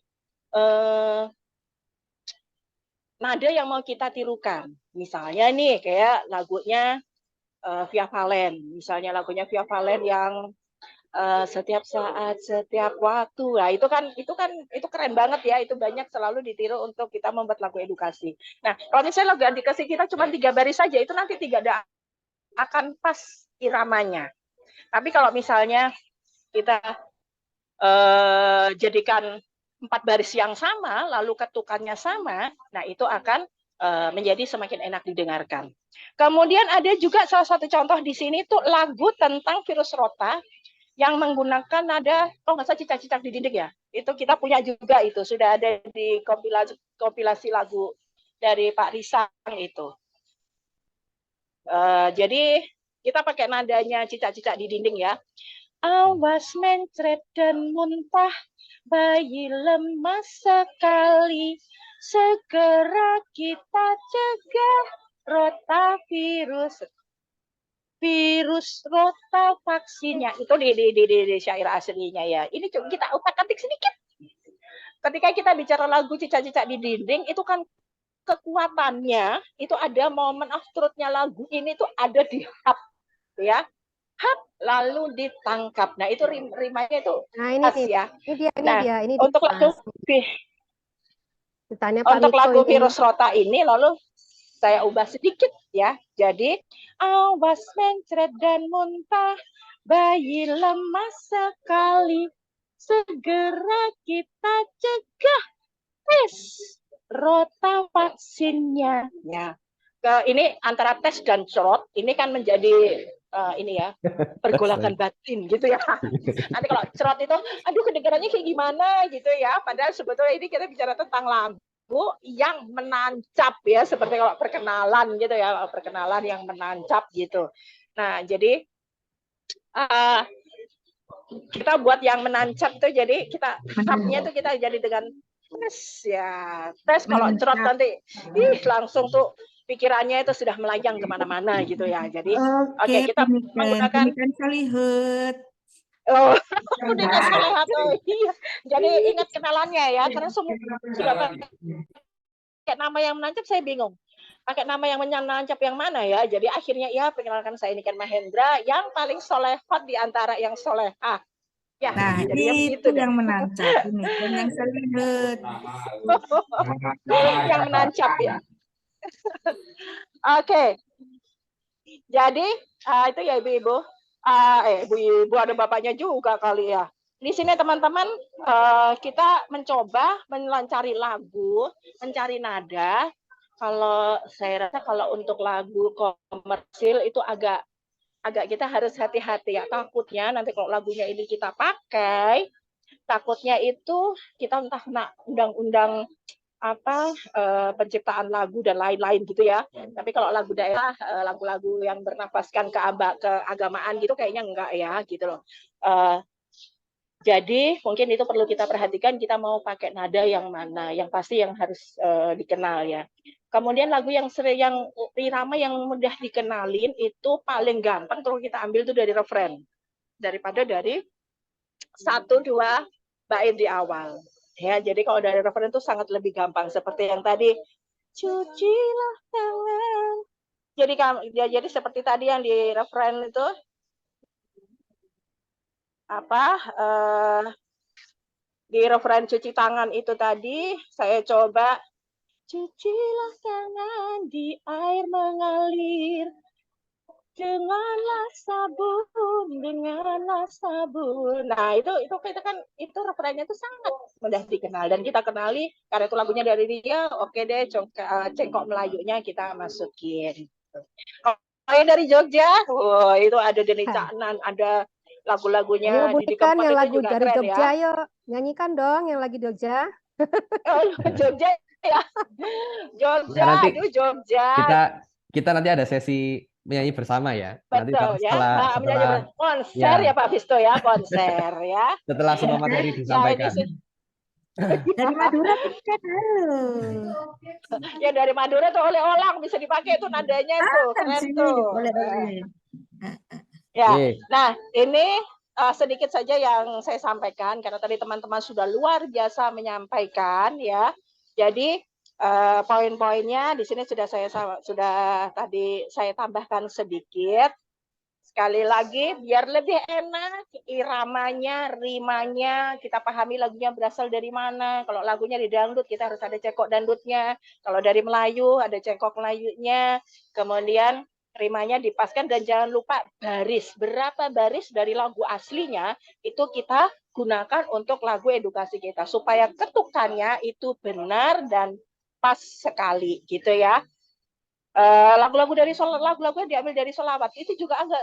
nada yang mau kita tirukan. Misalnya nih kayak lagunya Via Valen. Misalnya lagunya Via Valen yang setiap saat, setiap waktu. Nah, itu keren banget ya. Itu banyak selalu ditiru untuk kita membuat lagu edukasi. Nah, kalau misalnya lagu edukasi kita cuma 3 baris saja, itu nanti tidak akan pas iramanya. Tapi kalau misalnya kita jadikan 4 baris yang sama, lalu ketukannya sama, nah itu akan menjadi semakin enak didengarkan. Kemudian ada juga salah satu contoh di sini tuh lagu tentang virus rota yang menggunakan nada, nggak salah cicak-cicak di dinding ya. Itu kita punya juga itu, sudah ada di kompilasi lagu dari Pak Risang itu. Jadi kita pakai nadanya cicak-cicak di dinding ya. Awas mencret dan muntah, bayi lemah sekali, segera kita cegah rotavirus. Virus rota vaksinnya itu di syair aslinya ya. Ini kita utak-atik sedikit. Ketika kita bicara lagu cicak-cicak di dinding, itu kan kekuatannya itu ada momen of truth-nya lagu ini tuh ada di hub ya. hap, lalu ditangkap. Nah, itu rimanya itu Nah, ini khas nih. ya. Ini Nah, dia, ini untuk dia, lagu Mas. Ditanya Pak untuk Mito lagu ini. Virus Rota ini lalu saya ubah sedikit ya. Jadi, awas mencret dan muntah, bayi lemah sekali, segera kita cegah tes rota vaksinnya. Ya. Ini antara tes dan cerot, ini kan menjadi ini ya, pergolakan batin gitu ya. Nanti kalau cerot itu, aduh kedengarannya kayak gimana gitu ya. Padahal sebetulnya ini kita bicara tentang lagu yang menancap ya, seperti kalau perkenalan gitu ya, perkenalan yang menancap gitu. Nah, jadi kita buat yang menancap tuh, jadi kita hapnya tuh kita jadi dengan tes ya. Tes kalau cerot nanti langsung tuh pikirannya itu sudah melayang kemana-mana gitu ya. Jadi oke, kita menggunakan Punikan Salihut. oh Punikan Salihut. Oh iya. Jadi ingat kenalannya ya, karena semua sudah pakai nama yang menancap, saya bingung. Pakai nama yang menancap yang mana ya? Jadi akhirnya ya, perkenalkan saya Niken Mahendra, yang paling solehot di antara yang solehah. Ya, Nah, jadinya itu begitu deh. yang menancap ini, dan yang Salihut. Yang menancap ya. Oke. Jadi itu ya ibu-ibu. Ibu-ibu ada bapaknya juga kali ya. Di sini teman-teman kita mencoba mencari lagu, mencari nada. Kalau saya rasa kalau untuk lagu komersil itu agak kita harus hati-hati ya. Takutnya nanti kalau lagunya ini kita pakai, takutnya itu kita entah kena undang-undang penciptaan lagu dan lain-lain gitu ya. Tapi kalau lagu daerah, lagu-lagu yang bernafaskan keagamaan gitu kayaknya enggak ya gitu loh. Jadi mungkin itu perlu kita perhatikan, kita mau pakai nada yang mana, yang pasti yang harus dikenal ya. Kemudian lagu yang irama yang mudah dikenalin itu paling gampang kalau kita ambil itu dari referen daripada dari 1-2 bait di awal. Ya, jadi kalau dari referen itu sangat lebih gampang, seperti yang tadi, cucilah tangan. Jadi seperti tadi yang di referen itu di referen cuci tangan itu tadi saya coba, cucilah tangan di air mengalir, denganlah sabun. Nah, itu kita kan itu referennya itu sangat mudah dikenal dan kita kenali karena itu lagunya dari dia. Oke deh, cengkok Melayunya kita masukin. Kalau dari Jogja, itu ada Deni Caknan, ada lagu-lagunya Ayo Didi bunyikan Kempot yang itu lagu juga dari keren Jogja, ya. ayo. Nyanyikan dong yang lagi Jogja. Jogja ya. Jogja, nanti aduh Jogja. kita nanti ada sesi menyanyi bersama ya. Nanti Betul ya. setelah Konser ya Pak Visto ya, konser ya. setelah semua materi disampaikan. Dari Madura kan, halo. Ya dari Madura tuh oleh-oleh bisa dipakai tuh nadanya tuh, keren tuh. Oleh-oleh. Ya, nah ini sedikit saja yang saya sampaikan karena tadi teman-teman sudah luar biasa menyampaikan ya. Jadi poin-poinnya di sini sudah tadi saya tambahkan sedikit. Sekali lagi biar lebih enak iramanya, rimanya, kita pahami lagunya berasal dari mana. Kalau lagunya di dangdut kita harus ada cengkok dangdutnya. Kalau dari Melayu ada cengkok Melayunya. Kemudian rimanya dipaskan dan jangan lupa baris. Berapa baris dari lagu aslinya itu kita gunakan untuk lagu edukasi kita supaya ketukannya itu benar dan pas sekali gitu ya. Lagu-lagu yang diambil dari sholawat itu juga agak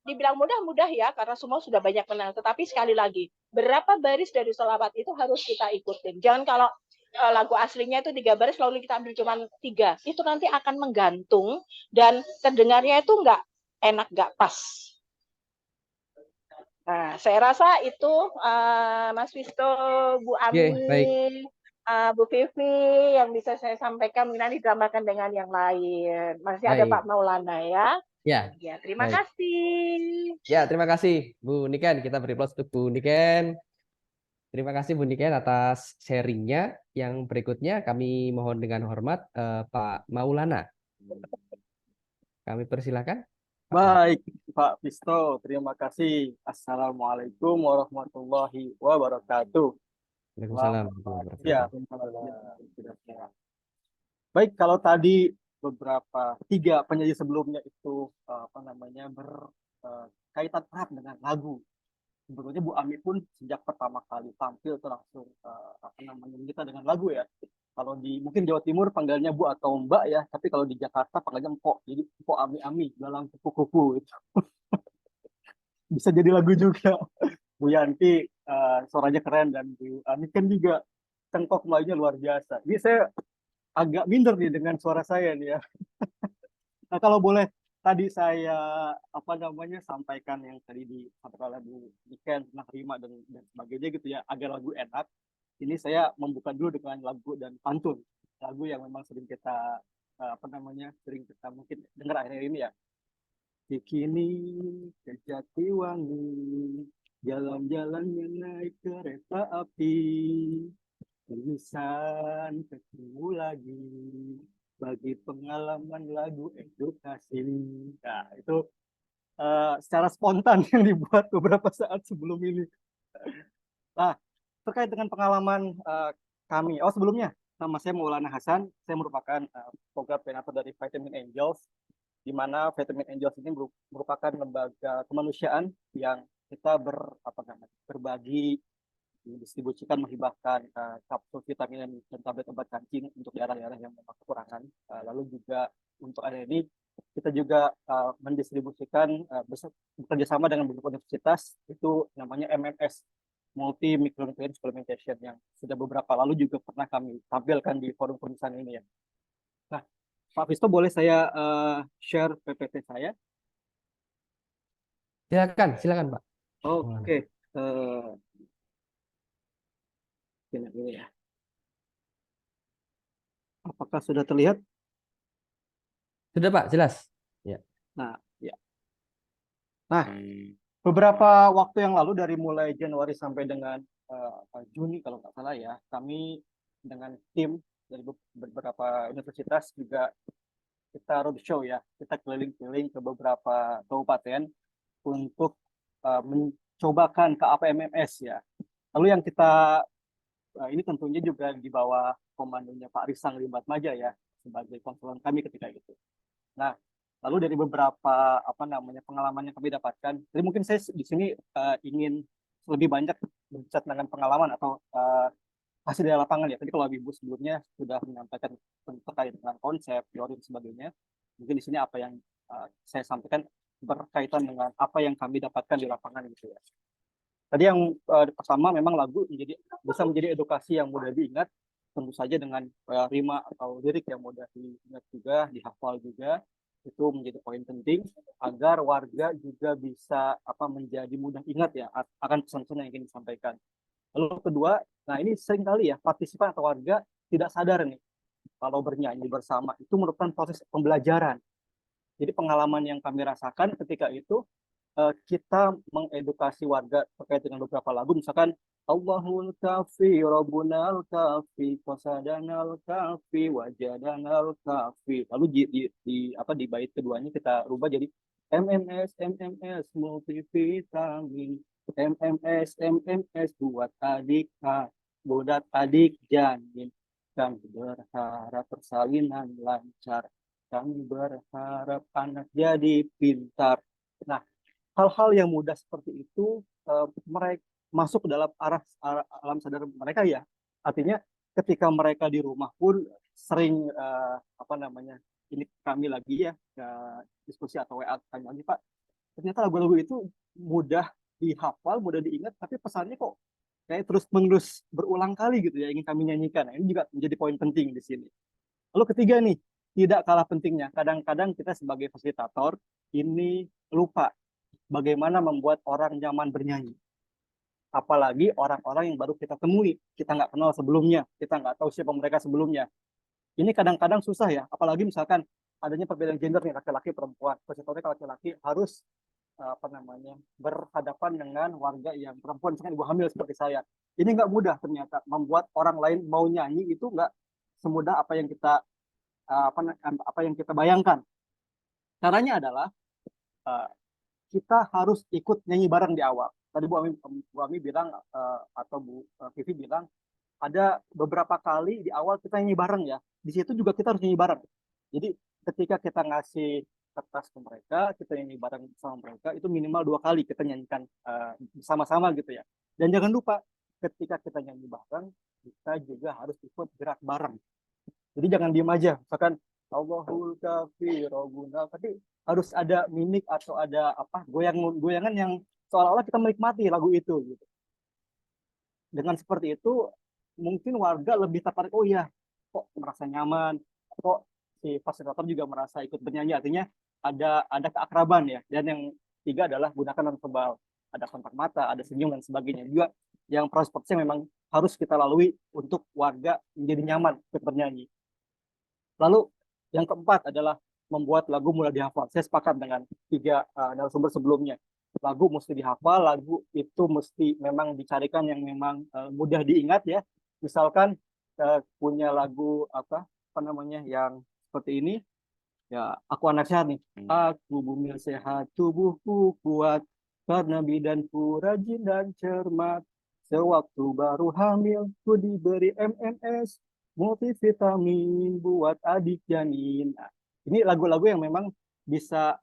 dibilang mudah ya karena semua sudah banyak kenal. Tetapi sekali lagi, berapa baris dari sholawat itu harus kita ikutin. Jangan kalau lagu aslinya itu 3 baris lalu kita ambil cuma 3, itu nanti akan menggantung dan terdengarnya itu nggak enak, nggak pas. Nah, saya rasa itu Mas Visto, Bu Ami, Bu Vivi yang bisa saya sampaikan, nanti ditambahkan dengan yang lain. Masih ada Pak Maulana ya. Ya, terima kasih. Ya, terima kasih Bu Niken. Kita beri aplaus untuk Bu Niken. Terima kasih Bu Niken atas sharingnya. Yang berikutnya kami mohon dengan hormat Pak Maulana. Kami persilakan. Baik, Pak Pisto, terima kasih. Assalamualaikum warahmatullahi wabarakatuh. Waalaikumsalam Selamat warahmatullahi ya. wabarakatuh. Baik, kalau tadi beberapa tiga penyanyi sebelumnya itu berkaitan erat dengan lagu. Sebetulnya Bu Ami pun sejak pertama kali tampil itu langsung kita dengan lagu ya. Kalau di mungkin Jawa Timur panggilnya Bu atau Mbak ya, tapi kalau di Jakarta panggilnya Empok. Jadi Empok Ami dalam kupu-kupu itu. Bisa jadi lagu juga. Bu Yanti suaranya keren dan Bu Ami kan juga cengkok Melayunya luar biasa. Jadi saya agak minder nih dengan suara saya nih ya. Nah, kalau boleh tadi saya sampaikan yang tadi disampaikan oleh Bu Niken tentang Rima dan sebagainya gitu ya, agar lagu enak. Ini saya membuka dulu dengan lagu dan pantun. Lagu yang memang sering kita mungkin dengar akhir-akhir ini ya. Bikini ke Jatiwangi, jalan-jalannya naik kereta api, tulisan ketemu lagi, bagi pengalaman lagu edukasi. Nah, itu secara spontan yang dibuat beberapa saat sebelum ini. Nah, terkait dengan pengalaman kami. Oh, sebelumnya, nama saya Maulana Hasan. Saya merupakan program koordinator dari Vitamin Angels, di mana Vitamin Angels ini merupakan lembaga kemanusiaan yang kita berbagi, mendistribusikan, menghibahkan kapsul vitamin dan tablet obat kancing untuk daerah-daerah yang memang kekurangan. Lalu juga untuk area ini kita juga mendistribusikan bekerja sama dengan beberapa universitas, itu namanya MMS, Multi Micronutrient Supplementation, yang sudah beberapa lalu juga pernah kami tampilkan di forum penulisan ini ya. Nah, Pak Visto, boleh saya share PPT saya? Silakan Pak. Oke. Ini ya. Apakah sudah terlihat? Sudah Pak, jelas. Ya. Nah, ya. Nah, beberapa waktu yang lalu dari mulai Januari sampai dengan Juni kalau nggak salah ya, kami dengan tim dari beberapa universitas juga kita roadshow ya, kita keliling-keliling ke beberapa kabupaten untuk mencobakan ke APMMS ya. Lalu yang kita ini tentunya juga di bawah komandonya Pak Risang Limbatmaja ya, sebagai konselor kami ketika itu. Nah, lalu dari beberapa pengalaman yang kami dapatkan, jadi mungkin saya di sini ingin lebih banyak berbicara tentang pengalaman atau hasil dari lapangan ya. Tadi kalau Ibu sebelumnya sudah menyampaikan terkait dengan konsep, teori dan sebagainya, mungkin di sini apa yang saya sampaikan berkaitan dengan apa yang kami dapatkan di lapangan gitu ya. Tadi yang pertama memang lagu bisa menjadi edukasi yang mudah diingat, tentu saja dengan rima atau lirik yang mudah diingat juga, dihafal juga. Itu menjadi poin penting agar warga juga bisa menjadi mudah ingat ya akan pesan-pesan yang ingin disampaikan. Lalu kedua, nah ini seringkali ya partisipan atau warga tidak sadar nih kalau bernyanyi bersama itu merupakan proses pembelajaran. Jadi pengalaman yang kami rasakan ketika itu kita mengedukasi warga terkait dengan beberapa lagu, misalkan Allahul Kafi, Rabbunal Kafi, Qasadanal Kafi, Wajadanal Kafi. Lalu di bait keduanya kita rubah jadi MMS multivitamin, MMS buat adik buat adik janin. Kami berharap persalinan lancar. Kami berharap anak jadi pintar. Nah, hal-hal yang mudah seperti itu mereka masuk ke dalam alam sadar mereka ya. Artinya ketika mereka di rumah pun sering ini kami lagi ya diskusi atau WA kami lagi, Pak, ternyata lagu-lagu itu mudah dihafal, mudah diingat, tapi pesannya kok kayak terus-menerus berulang kali gitu ya ingin kami nyanyikan. Nah, ini juga menjadi poin penting di sini. Lalu ketiga nih, tidak kalah pentingnya, kadang-kadang kita sebagai fasilitator ini lupa bagaimana membuat orang nyaman bernyanyi. Apalagi orang-orang yang baru kita temui, kita nggak kenal sebelumnya, kita nggak tahu siapa mereka sebelumnya. Ini kadang-kadang susah ya, apalagi misalkan adanya perbedaan gender nih, laki-laki perempuan. Fasilitatornya laki-laki harus berhadapan dengan warga yang perempuan, misalkan ibu hamil seperti saya. Ini nggak mudah ternyata, membuat orang lain mau nyanyi itu nggak semudah apa yang kita bayangkan. Caranya adalah kita harus ikut nyanyi bareng di awal. Tadi Bu Ami bilang atau Bu Vivi bilang ada beberapa kali di awal kita nyanyi bareng ya. Di situ juga kita harus nyanyi bareng. Jadi ketika kita ngasih kertas ke mereka, kita nyanyi bareng sama mereka, itu minimal 2 kali kita nyanyikan bersama-sama gitu ya. Dan jangan lupa ketika kita nyanyi bareng, kita juga harus ikut gerak bareng. Jadi jangan diem aja, misalkan Allahul kafi robbuna, tapi harus ada mimik atau ada goyangan yang seolah-olah kita menikmati lagu itu gitu. Dengan seperti itu mungkin warga lebih tertarik, oh iya kok merasa nyaman, kok si fasilitator juga merasa ikut bernyanyi, artinya ada keakraban ya. Dan yang tiga adalah gunakan non-verbal, ada kontak mata, ada senyum dan sebagainya. Juga yang prosesnya memang harus kita lalui untuk warga menjadi nyaman untuk bernyanyi. Lalu yang keempat adalah membuat lagu mudah dihafal. Saya sepakat dengan 3 narasumber sebelumnya. Lagu mesti dihafal, lagu itu mesti memang dicarikan yang memang mudah diingat ya. Misalkan punya lagu apa namanya yang seperti ini, ya Aku Anak Sehat nih. Aku bumil sehat, tubuhku kuat, karena bidanku rajin dan cermat. Sewaktu baru hamil, ku diberi MMS, multivitamin buat adik janin. Nah, ini lagu-lagu yang memang bisa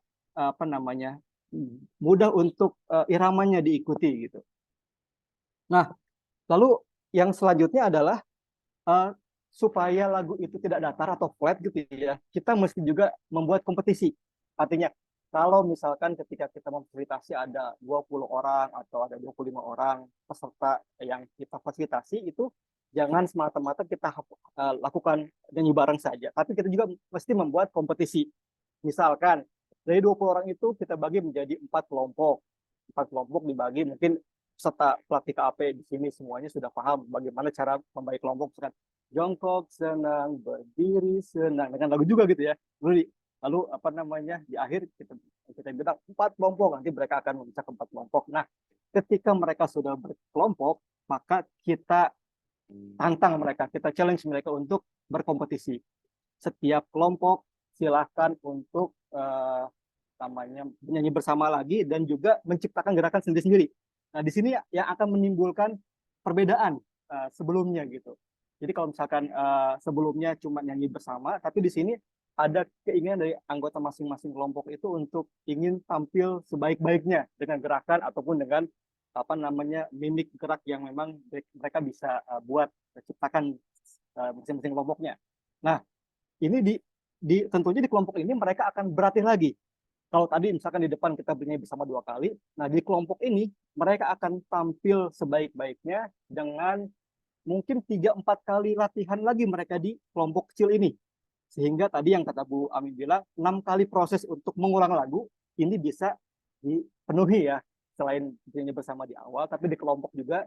mudah untuk iramanya diikuti gitu. Nah, lalu yang selanjutnya adalah supaya lagu itu tidak datar atau flat gitu ya, kita mesti juga membuat kompetisi. Artinya, kalau misalkan ketika kita memfasilitasi ada 20 orang atau ada 25 orang peserta yang kita fasilitasi, itu jangan semata-mata kita lakukan nyanyi bareng saja, tapi kita juga mesti membuat kompetisi. Misalkan dari 20 orang itu kita bagi menjadi 4 kelompok. 4 kelompok dibagi, mungkin peserta pelatih KAP di sini semuanya sudah paham bagaimana cara membagi kelompok. Misalkan jongkok senang, berdiri senang, dengan lagu juga gitu ya. Lalu di akhir kita bilang 4 kelompok, nanti mereka akan memecah ke 4 kelompok. Nah, ketika mereka sudah berkelompok, maka kita tantang mereka, kita challenge mereka untuk berkompetisi. Setiap kelompok silakan untuk menyanyi bersama lagi dan juga menciptakan gerakan sendiri-sendiri. Nah, di sini yang akan menimbulkan perbedaan sebelumnya gitu. Jadi kalau misalkan sebelumnya cuma nyanyi bersama, tapi di sini ada keinginan dari anggota masing-masing kelompok itu untuk ingin tampil sebaik-baiknya dengan gerakan ataupun dengan mimik gerak yang memang mereka bisa buat ciptakan masing-masing kelompoknya. Nah, ini tentunya di kelompok ini mereka akan berlatih lagi. Kalau tadi misalkan di depan kita bernyanyi bersama 2 kali, nah di kelompok ini mereka akan tampil sebaik-baiknya dengan mungkin 3-4 kali latihan lagi mereka di kelompok kecil ini. Sehingga tadi yang kata Bu Ami bilang, 6 kali proses untuk mengulang lagu ini bisa dipenuhi ya. Selain bernyanyi bersama di awal, tapi di kelompok juga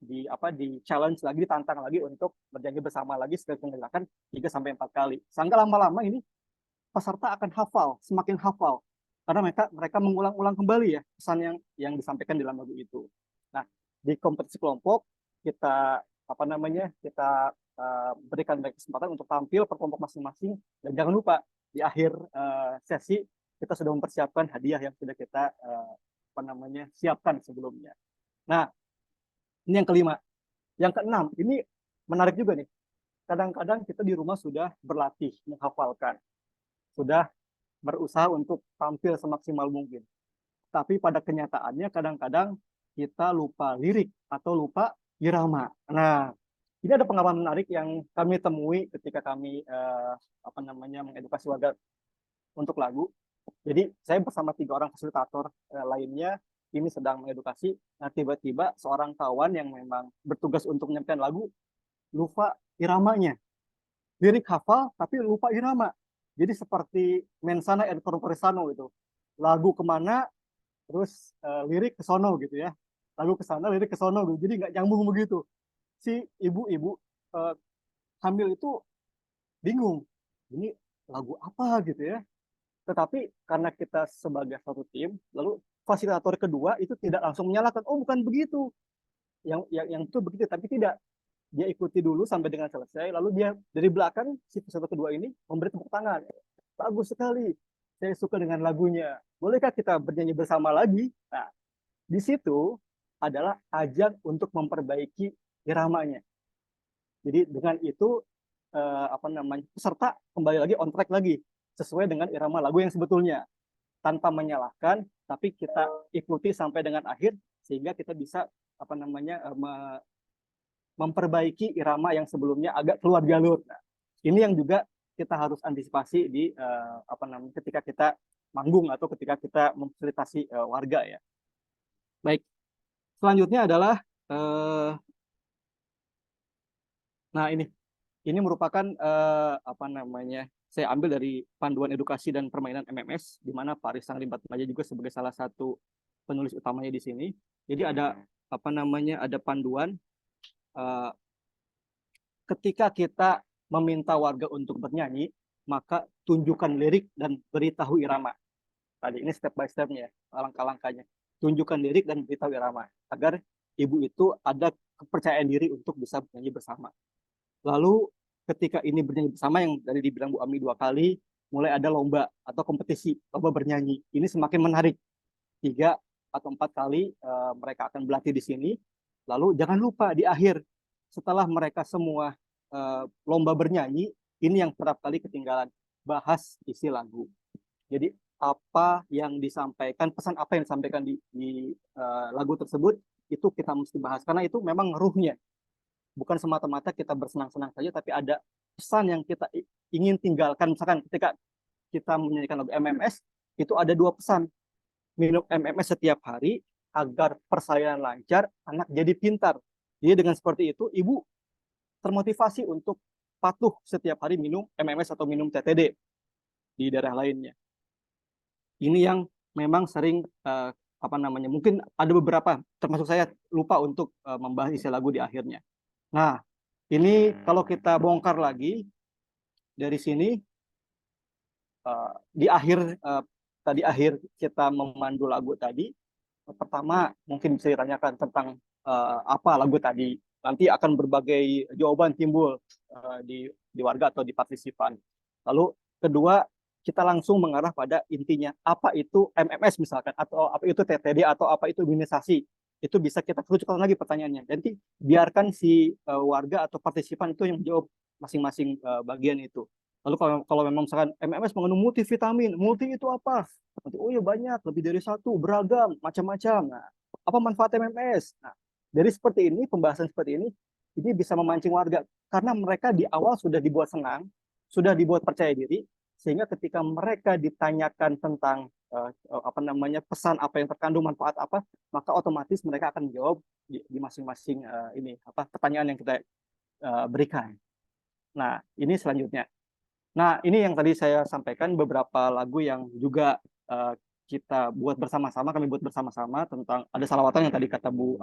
di challenge lagi, ditantang lagi untuk bernyanyi bersama lagi sekali penggerakan 3-4 kali. Sehingga lama-lama ini peserta akan hafal, semakin hafal, karena mereka mengulang-ulang kembali ya pesan yang disampaikan dalam lagu itu. Nah, di kompetisi kelompok kita berikan mereka kesempatan untuk tampil per kelompok masing-masing, dan jangan lupa di akhir sesi kita sudah mempersiapkan hadiah yang sudah kita siapkan sebelumnya. Nah, ini yang kelima. Yang keenam, ini menarik juga nih. Kadang-kadang kita di rumah sudah berlatih menghafalkan, sudah berusaha untuk tampil semaksimal mungkin. Tapi pada kenyataannya kadang-kadang kita lupa lirik atau lupa irama. Nah, ini ada pengalaman menarik yang kami temui ketika kami mengedukasi warga untuk lagu. Jadi saya bersama 3 orang fasilitator lainnya ini sedang mengedukasi. Nah, tiba-tiba seorang kawan yang memang bertugas untuk menyampaikan lagu lupa iramanya. Lirik hafal tapi lupa irama. Jadi seperti mensana et corpore sano gitu. Lagu kemana, terus lirik ke sono gitu ya. Lagu ke sana, lirik ke sono gitu. Jadi nggak nyambung begitu. Si ibu-ibu hamil itu bingung. Ini lagu apa gitu ya. Tetapi karena kita sebagai satu tim, lalu fasilitator kedua itu tidak langsung menyalahkan, oh bukan begitu. Yang itu begitu, tapi tidak. Dia ikuti dulu sampai dengan selesai, lalu dia dari belakang si peserta kedua ini memberi tepuk tangan. Bagus sekali. saya suka dengan lagunya. Bolehkah kita bernyanyi bersama lagi? Nah, di situ adalah ajang untuk memperbaiki iramanya. Jadi dengan itu peserta kembali lagi on track lagi sesuai dengan irama lagu yang sebetulnya, tanpa menyalahkan, tapi kita ikuti sampai dengan akhir sehingga kita bisa memperbaiki irama yang sebelumnya agak keluar jalur. Nah, ini yang juga kita harus antisipasi di ketika kita manggung atau ketika kita memfasilitasi warga ya. Baik, selanjutnya adalah nah ini merupakan saya ambil dari panduan edukasi dan permainan MMS, di mana Pak Risang Limbatmaja juga sebagai salah satu penulis utamanya di sini. Jadi ada ada panduan ketika kita meminta warga untuk bernyanyi, maka tunjukkan lirik dan beritahu irama. Tadi ini step by stepnya, langkah-langkahnya. Tunjukkan lirik dan beritahu irama agar ibu itu ada kepercayaan diri untuk bisa bernyanyi bersama. Lalu ketika ini bernyanyi bersama yang tadi dibilang Bu Ami 2 kali, mulai ada lomba atau kompetisi, lomba bernyanyi. Ini semakin menarik. 3 atau 4 kali mereka akan berlatih di sini. Lalu jangan lupa di akhir, setelah mereka semua lomba bernyanyi, ini yang kerap kali ketinggalan, bahas isi lagu. Jadi apa yang disampaikan, pesan apa yang disampaikan di lagu tersebut, itu kita mesti bahas. Karena itu memang ruhnya. Bukan semata-mata kita bersenang-senang saja, tapi ada pesan yang kita ingin tinggalkan. Misalkan ketika kita menyanyikan lagu MMS, itu ada 2 pesan. Minum MMS setiap hari agar persalinan lancar, anak jadi pintar. Jadi dengan seperti itu, ibu termotivasi untuk patuh setiap hari minum MMS atau minum TTD di daerah lainnya. Ini yang memang sering mungkin ada beberapa, termasuk saya lupa untuk membahas isi lagu di akhirnya. Nah, ini kalau kita bongkar lagi dari sini, di akhir kita memandu lagu tadi, pertama mungkin bisa ditanyakan tentang apa lagu tadi. Nanti akan berbagai jawaban timbul di warga atau di partisipan. Lalu kedua, kita langsung mengarah pada intinya, apa itu MMS misalkan, atau apa itu TTD, atau apa itu imunisasi. Itu bisa kita kerucutkan lagi pertanyaannya. Nanti biarkan si warga atau partisipan itu yang menjawab masing-masing bagian itu. Lalu kalau memang misalkan MMS mengandung multivitamin, multi itu apa? Nanti, oh ya banyak, lebih dari 1, beragam, macam-macam. Nah, apa manfaat MMS? Nah, dari seperti ini, pembahasan seperti ini bisa memancing warga. Karena mereka di awal sudah dibuat senang, sudah dibuat percaya diri, sehingga ketika mereka ditanyakan tentang pesan apa yang terkandung, manfaat apa, maka otomatis mereka akan menjawab di masing-masing pertanyaan yang kita berikan. Nah, ini selanjutnya. Nah, ini yang tadi saya sampaikan, beberapa lagu yang juga kita buat bersama-sama, kami buat bersama-sama tentang ada salawatan yang tadi kata Bu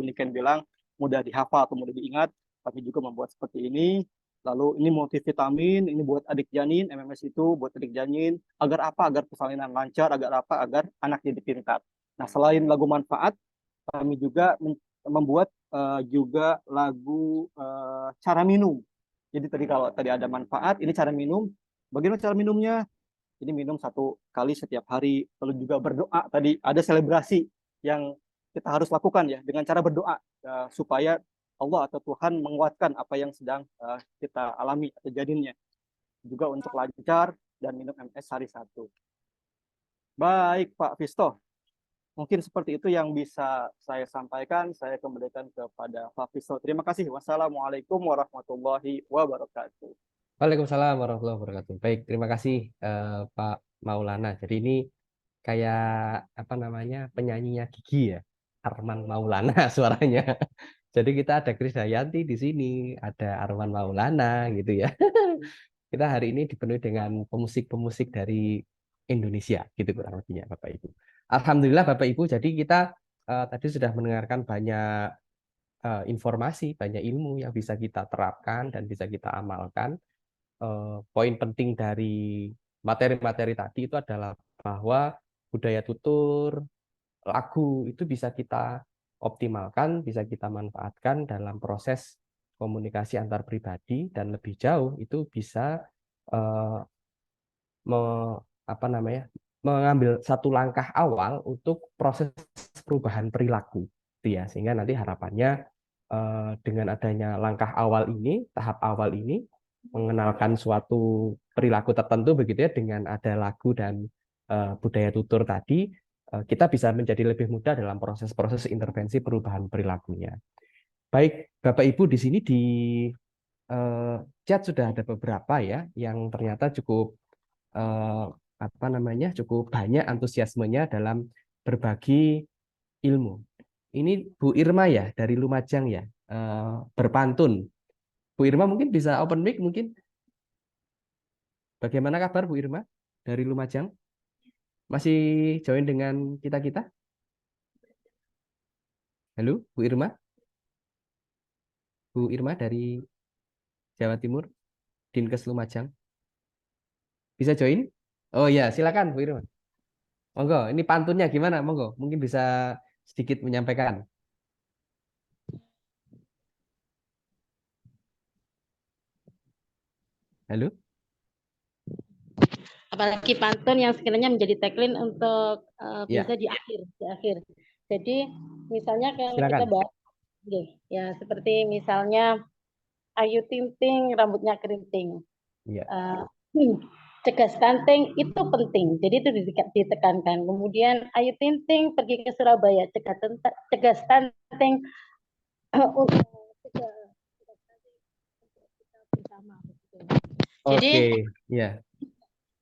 Niken bilang mudah dihafal atau mudah diingat. Kami juga membuat seperti ini. Lalu ini multivitamin, ini buat adik janin, MMS itu buat adik janin, agar apa? Agar persalinan lancar, agar apa? Agar anak jadi pintar. Nah, selain lagu manfaat, kami juga membuat juga lagu cara minum. Jadi kalau tadi ada manfaat, ini cara minum. Bagaimana cara minumnya? Ini minum 1 kali setiap hari. Lalu juga berdoa. Tadi ada selebrasi yang kita harus lakukan ya, dengan cara berdoa supaya Allah atau Tuhan menguatkan apa yang sedang kita alami atau janinnya. Juga untuk lancar dan minum MS hari 1. Baik Pak Visto, mungkin seperti itu yang bisa saya sampaikan. Saya kembalikan kepada Pak Visto. Terima kasih. Wassalamualaikum warahmatullahi wabarakatuh. Waalaikumsalam warahmatullahi wabarakatuh. Baik, terima kasih Pak Maulana. Jadi ini kayak penyanyinya Gigi ya, Arman Maulana suaranya. Jadi kita ada Krisdayanti di sini, ada Arman Maulana gitu ya. Kita hari ini dipenuhi dengan pemusik-pemusik dari Indonesia gitu kurang lebihnya Bapak Ibu. Alhamdulillah Bapak Ibu, jadi kita tadi sudah mendengarkan banyak informasi, banyak ilmu yang bisa kita terapkan dan bisa kita amalkan. Poin penting dari materi-materi tadi itu adalah bahwa budaya tutur, lagu itu bisa kita optimalkan, bisa kita manfaatkan dalam proses komunikasi antar pribadi, dan lebih jauh itu bisa apa namanya, mengambil satu langkah awal untuk proses perubahan perilaku, gitu ya. Sehingga nanti harapannya dengan adanya langkah awal ini, tahap awal ini, mengenalkan suatu perilaku tertentu begitu ya, dengan ada lagu dan budaya tutur tadi, kita bisa menjadi lebih mudah dalam proses-proses intervensi perubahan perilakunya. Baik, Bapak Ibu, di sini di chat sudah ada beberapa ya yang ternyata cukup apa namanya, cukup banyak antusiasmenya dalam berbagi ilmu. Ini Bu Irma ya dari Lumajang ya, berpantun. Bu Irma mungkin bisa open mic mungkin. Bagaimana kabar Bu Irma dari Lumajang? Masih join dengan kita-kita? Halo Bu Irma? Bu Irma dari Jawa Timur, Dinkes Lumajang. Bisa join? Oh ya, silakan Bu Irma. Monggo, ini pantunnya gimana? Monggo, mungkin bisa sedikit menyampaikan. Halo? Apalagi pantun yang sekiranya menjadi tagline untuk Ya, bisa di akhir. Jadi misalnya kalau kita silakan. bahas ya seperti misalnya Ayu Ting Ting rambutnya keriting. Ya. Cegah stunting itu penting. Jadi itu ditekankan. Kemudian Ayu Ting Ting pergi ke Surabaya, cegah stunting untuk cegah stunting untuk kita bersama. Jadi Oke, ya.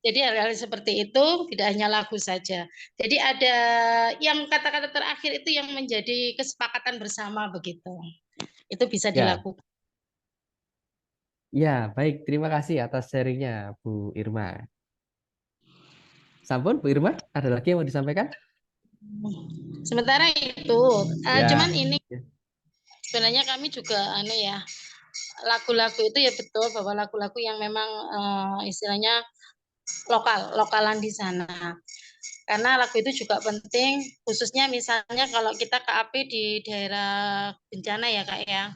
Jadi hal-hal seperti itu tidak hanya lagu saja. Jadi ada yang kata-kata terakhir itu yang menjadi kesepakatan bersama begitu. Itu bisa Ya. dilakukan. Ya, baik. Terima kasih atas sharingnya Bu Irma. Sampun Bu Irma, ada lagi yang mau disampaikan? Sementara itu, Ya. cuman ini sebenarnya kami juga lagu-lagu itu ya betul bahwa lagu-lagu yang memang istilahnya lokalan di sana. Karena lagu itu juga penting, khususnya misalnya kalau kita KAP di daerah bencana ya Kak ya.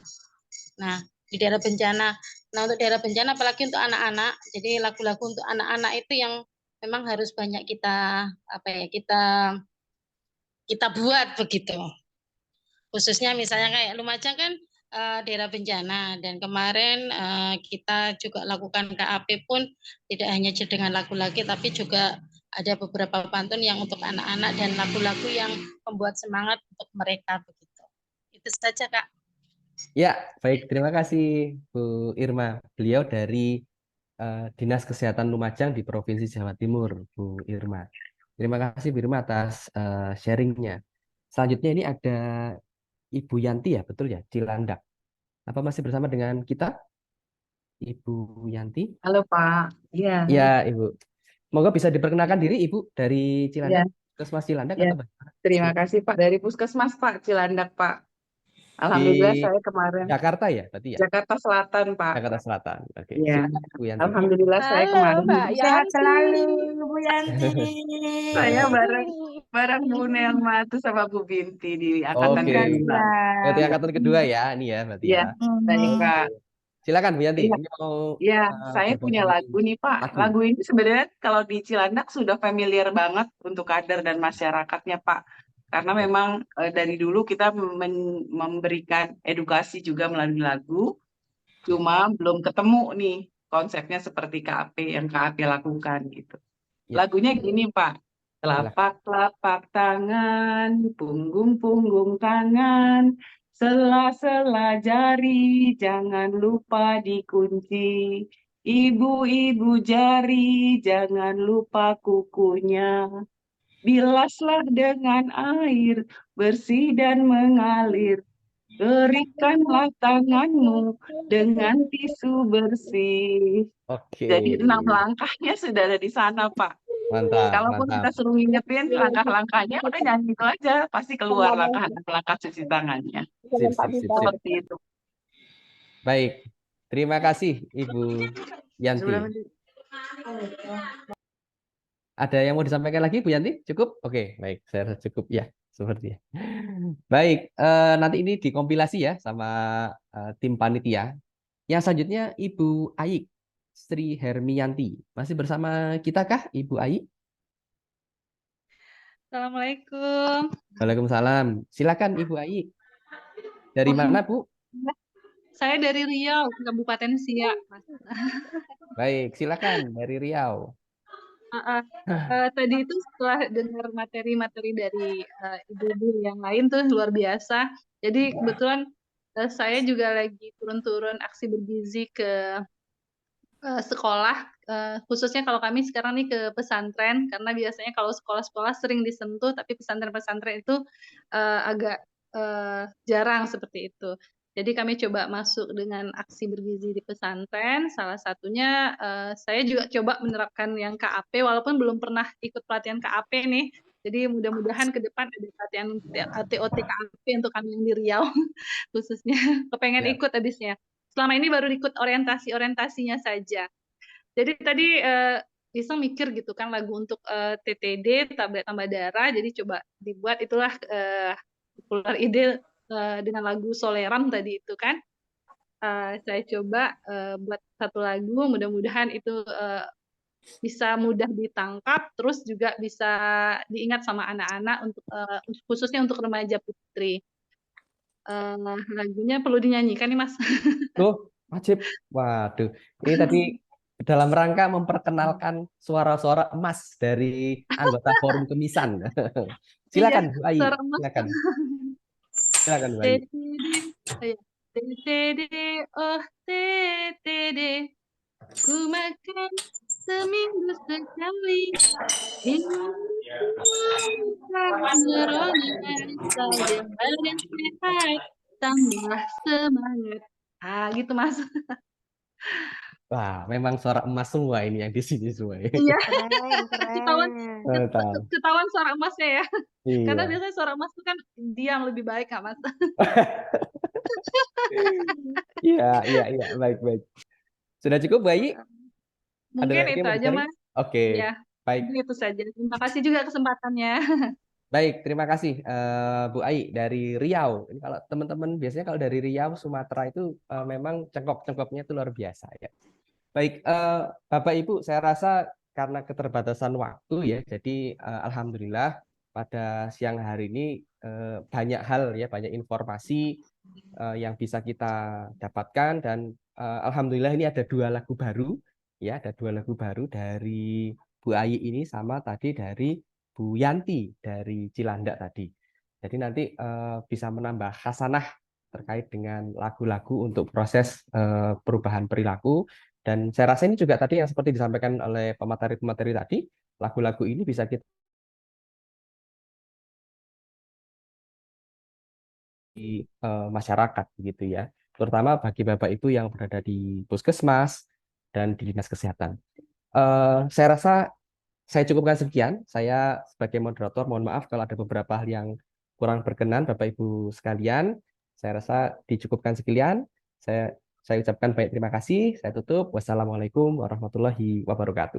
Nah, di daerah bencana. Nah, untuk daerah bencana apalagi untuk anak-anak, jadi lagu-lagu untuk anak-anak itu yang memang harus banyak kita kita buat begitu. Khususnya misalnya kayak Lumajang kan daerah bencana dan kemarin kita juga lakukan KAP pun tidak hanya dengan lagu-lagu tapi juga ada beberapa pantun yang untuk anak-anak dan lagu-lagu yang membuat semangat untuk mereka begitu. Itu saja Kak. Ya, baik. Terima kasih Bu Irma. Beliau dari Dinas Kesehatan Lumajang di Provinsi Jawa Timur, Bu Irma. Terima kasih Bu Irma atas sharingnya. Selanjutnya ini ada Ibu Yanti ya, betul ya, Cilandak. Apa masih bersama dengan kita, Ibu Yanti? Halo Pak, iya, Ya, Ibu. Moga bisa diperkenalkan diri Ibu dari iya, Cilandak, Puskesmas Cilandak iya. atau bagaimana? Terima kasih Pak dari Puskesmas Pak Cilandak Pak. Di Alhamdulillah saya kemarin Jakarta ya, berarti ya? Jakarta Selatan Pak. Jakarta Selatan. Oke, Iya, silakan Bu Yanti. Alhamdulillah saya Halo kemarin Mbak sehat Yanti. selalu. Bu Yanti. Saya bareng Bu Nelma tuh sama Bu Binti di angkatan Oke. kedua. Berarti angkatan kedua ya, ini ya berarti Iya, ya. baik Oke. Pak. Silakan Bu Yanti, Iya, ini mau iya, saya punya berbagi lagu nih Pak. lagu. Lagu ini sebenarnya kalau di Cilandak sudah familiar banget untuk kader dan masyarakatnya Pak. Karena memang dari dulu kita memberikan edukasi juga melalui lagu, cuma belum ketemu nih konsepnya seperti KAP yang KAP lakukan gitu. Ya, Lagunya gini Pak, silakan. telapak-telapak tangan, punggung-punggung tangan, sela-sela jari, jangan lupa dikunci. Ibu-ibu jari, jangan lupa kukunya. Bilaslah dengan air, bersih dan mengalir. Keringkanlah tanganmu dengan tisu bersih. Oke. Jadi 6 langkahnya sudah ada di sana, Pak. Mantap, Kalaupun kita mantap. suruh ngingetin langkah-langkahnya, udah nyanyi itu aja, pasti keluar langkah-langkah cuci tangannya. Sip, sip, sip, sip. Seperti itu. Baik. Terima kasih Ibu Yanti. Ada yang mau disampaikan lagi Bu Yanti? Cukup? Oke, baik. Saya rasa cukup ya, sepertinya. Baik, nanti ini dikompilasi ya sama tim panitia. Yang selanjutnya Ibu Aik Sri Hermianti. Masih bersama kita kah Ibu Aik? Assalamualaikum. Waalaikumsalam. Silakan Ibu Ai. Dari Oh, mana, Bu? saya dari Riau, Kabupaten Siak, Mas. Baik, silakan dari Riau. Tadi itu setelah dengar materi-materi dari ibu-ibu yang lain tuh luar biasa. Jadi kebetulan saya juga lagi turun-turun aksi bergizi ke sekolah, khususnya kalau kami sekarang nih ke pesantren, karena biasanya kalau sekolah-sekolah sering disentuh, tapi pesantren-pesantren itu agak jarang seperti itu. Jadi kami coba masuk dengan aksi bergizi di pesantren. Salah satunya saya juga coba menerapkan yang KAP, walaupun belum pernah ikut pelatihan KAP nih. Jadi mudah-mudahan ke depan ada pelatihan TOT KAP untuk kami yang di Riau khususnya. Kepengen Ya. ikut habisnya. Selama ini baru ikut orientasinya saja. Jadi tadi iseng mikir gitu kan lagu untuk TTD, tablet tambah darah. Jadi coba dibuat, itulah keluar ide dengan lagu Soleram tadi itu kan. Saya coba buat satu lagu, mudah-mudahan itu bisa mudah ditangkap, terus juga bisa diingat sama anak-anak untuk khususnya untuk remaja putri. Lagunya perlu dinyanyikan nih Mas. Tuh, wajib. Waduh, ini tadi dalam rangka memperkenalkan suara-suara emas dari anggota Forum Kemisan. Iya, Silakan Bu Ai, suara emas. silakan. Silakan Bu Ai. TTD, oh TTD, ku makan seminggu sekali. Saja badan sehat, tambah semangat. Gitu Mas. Wah, memang suara emas semua ini yang di sini semua. Iya. Keren. Ketahuan suara emasnya ya. Karena Iya. biasanya suara emas itu kan diam lebih baik Kak Mas. Iya, baik. Sudah cukup, Bu Ai? Mungkin lagi itu yang mau aja dicari? Mas. Oke, Ya, baik. itu saja. Terima kasih juga kesempatannya. Baik, terima kasih Bu Ai dari Riau. Ini kalau teman-teman biasanya kalau dari Riau, Sumatera itu memang cengkok-cengkoknya itu luar biasa ya. Baik, Bapak Ibu, saya rasa karena keterbatasan waktu ya, jadi alhamdulillah pada siang hari ini banyak hal ya, banyak informasi yang bisa kita dapatkan dan alhamdulillah ini ada 2 lagu baru ya, ada 2 lagu baru dari Bu Ai ini sama tadi dari Bu Yanti dari Cilandak tadi. Jadi nanti bisa menambah khasanah terkait dengan lagu-lagu untuk proses perubahan perilaku. Dan saya rasa ini juga tadi yang seperti disampaikan oleh pemateri-pemateri tadi, lagu-lagu ini bisa kita di masyarakat gitu ya. Terutama bagi Bapak Ibu yang berada di puskesmas dan di dinas kesehatan. Saya rasa saya cukupkan sekian. Saya sebagai moderator mohon maaf kalau ada beberapa hal yang kurang berkenan Bapak Ibu sekalian. Saya rasa dicukupkan sekian. Saya ucapkan banyak terima kasih. Saya tutup. Wassalamualaikum warahmatullahi wabarakatuh.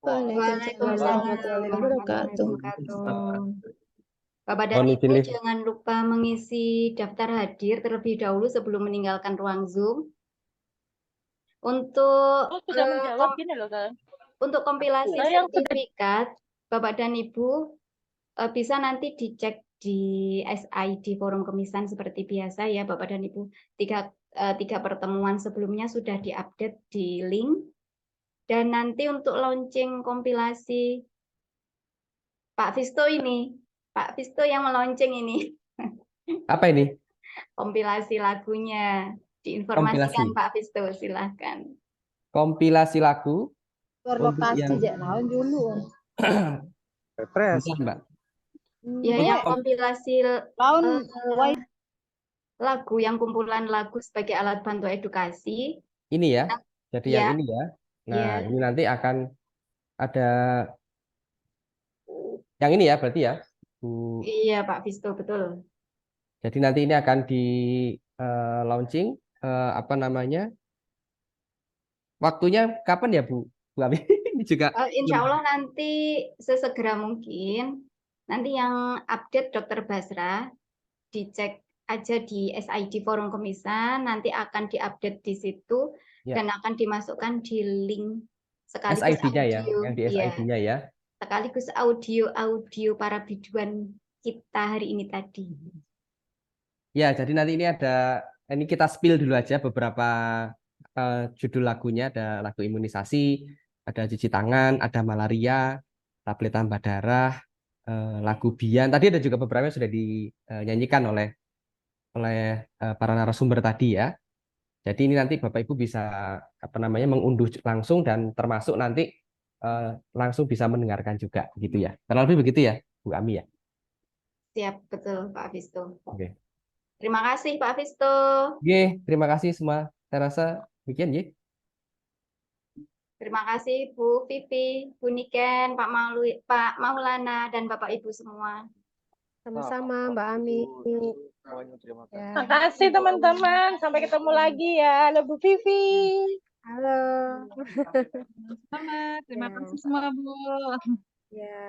Waalaikumsalam warahmatullahi wabarakatuh. Bapak dan Mohon Ibu izin, Liv. jangan lupa mengisi daftar hadir terlebih dahulu sebelum meninggalkan ruang Zoom. Untuk Sudah menjawab gini loh kan. untuk kompilasi sertifikat, Bapak dan Ibu bisa nanti dicek di SID Forum Kemisan seperti biasa ya Bapak dan Ibu. Tiga pertemuan sebelumnya sudah diupdate di link. Dan nanti untuk launching kompilasi Pak Visto ini, Pak Visto yang meluncing ini. Apa ini? Kompilasi lagunya. Diinformasikan Kompilasi. Pak Visto, silahkan. Kompilasi lagu. Lokasi jak naon dulu. Bukan, Mbak. Ya, yang kompilasi lagu, yang kumpulan lagu sebagai alat bantu edukasi. Ini ya. Jadi ya. yang ini ya. Nah, ini nanti akan ada yang ini ya berarti ya, Bu. Iya, Pak Visto, betul. Jadi nanti ini akan di launching apa namanya? Waktunya kapan ya, Bu? Bu Ami? Ini juga Insya Allah nanti sesegera mungkin. Nanti yang update Dr. Basra dicek aja di SID Forum Kemisan, nanti akan diupdate di situ dan akan dimasukkan di link sekaligus SID-nya ya, yang di SID-nya ya. sekaligus audio-audio para biduan kita hari ini tadi. Ya, jadi nanti ini kita spill dulu aja beberapa judul lagunya. Ada lagu imunisasi, ada cuci tangan, ada malaria, tablet tambah darah, lagu Bian. Tadi ada juga beberapa yang sudah dinyanyikan oleh para narasumber tadi ya. Jadi ini nanti Bapak Ibu bisa mengunduh langsung dan termasuk nanti langsung bisa mendengarkan juga gitu ya. Kurang lebih begitu ya, Bu Ami ya. Siap, betul Pak Visto. Oke. Terima kasih Pak Visto. Oke, terima kasih semua. Saya rasa demikian ya. Terima kasih Bu Vivi, Bu Niken, Pak Maulana, dan Bapak Ibu semua. Sama-sama Mbak Ami. Semuanya terima kasih. Ya. Terima kasih teman-teman. Sampai ketemu lagi ya. Halo Bu Vivi. Halo. Sama, terima Ya. kasih semua Bu. Ya.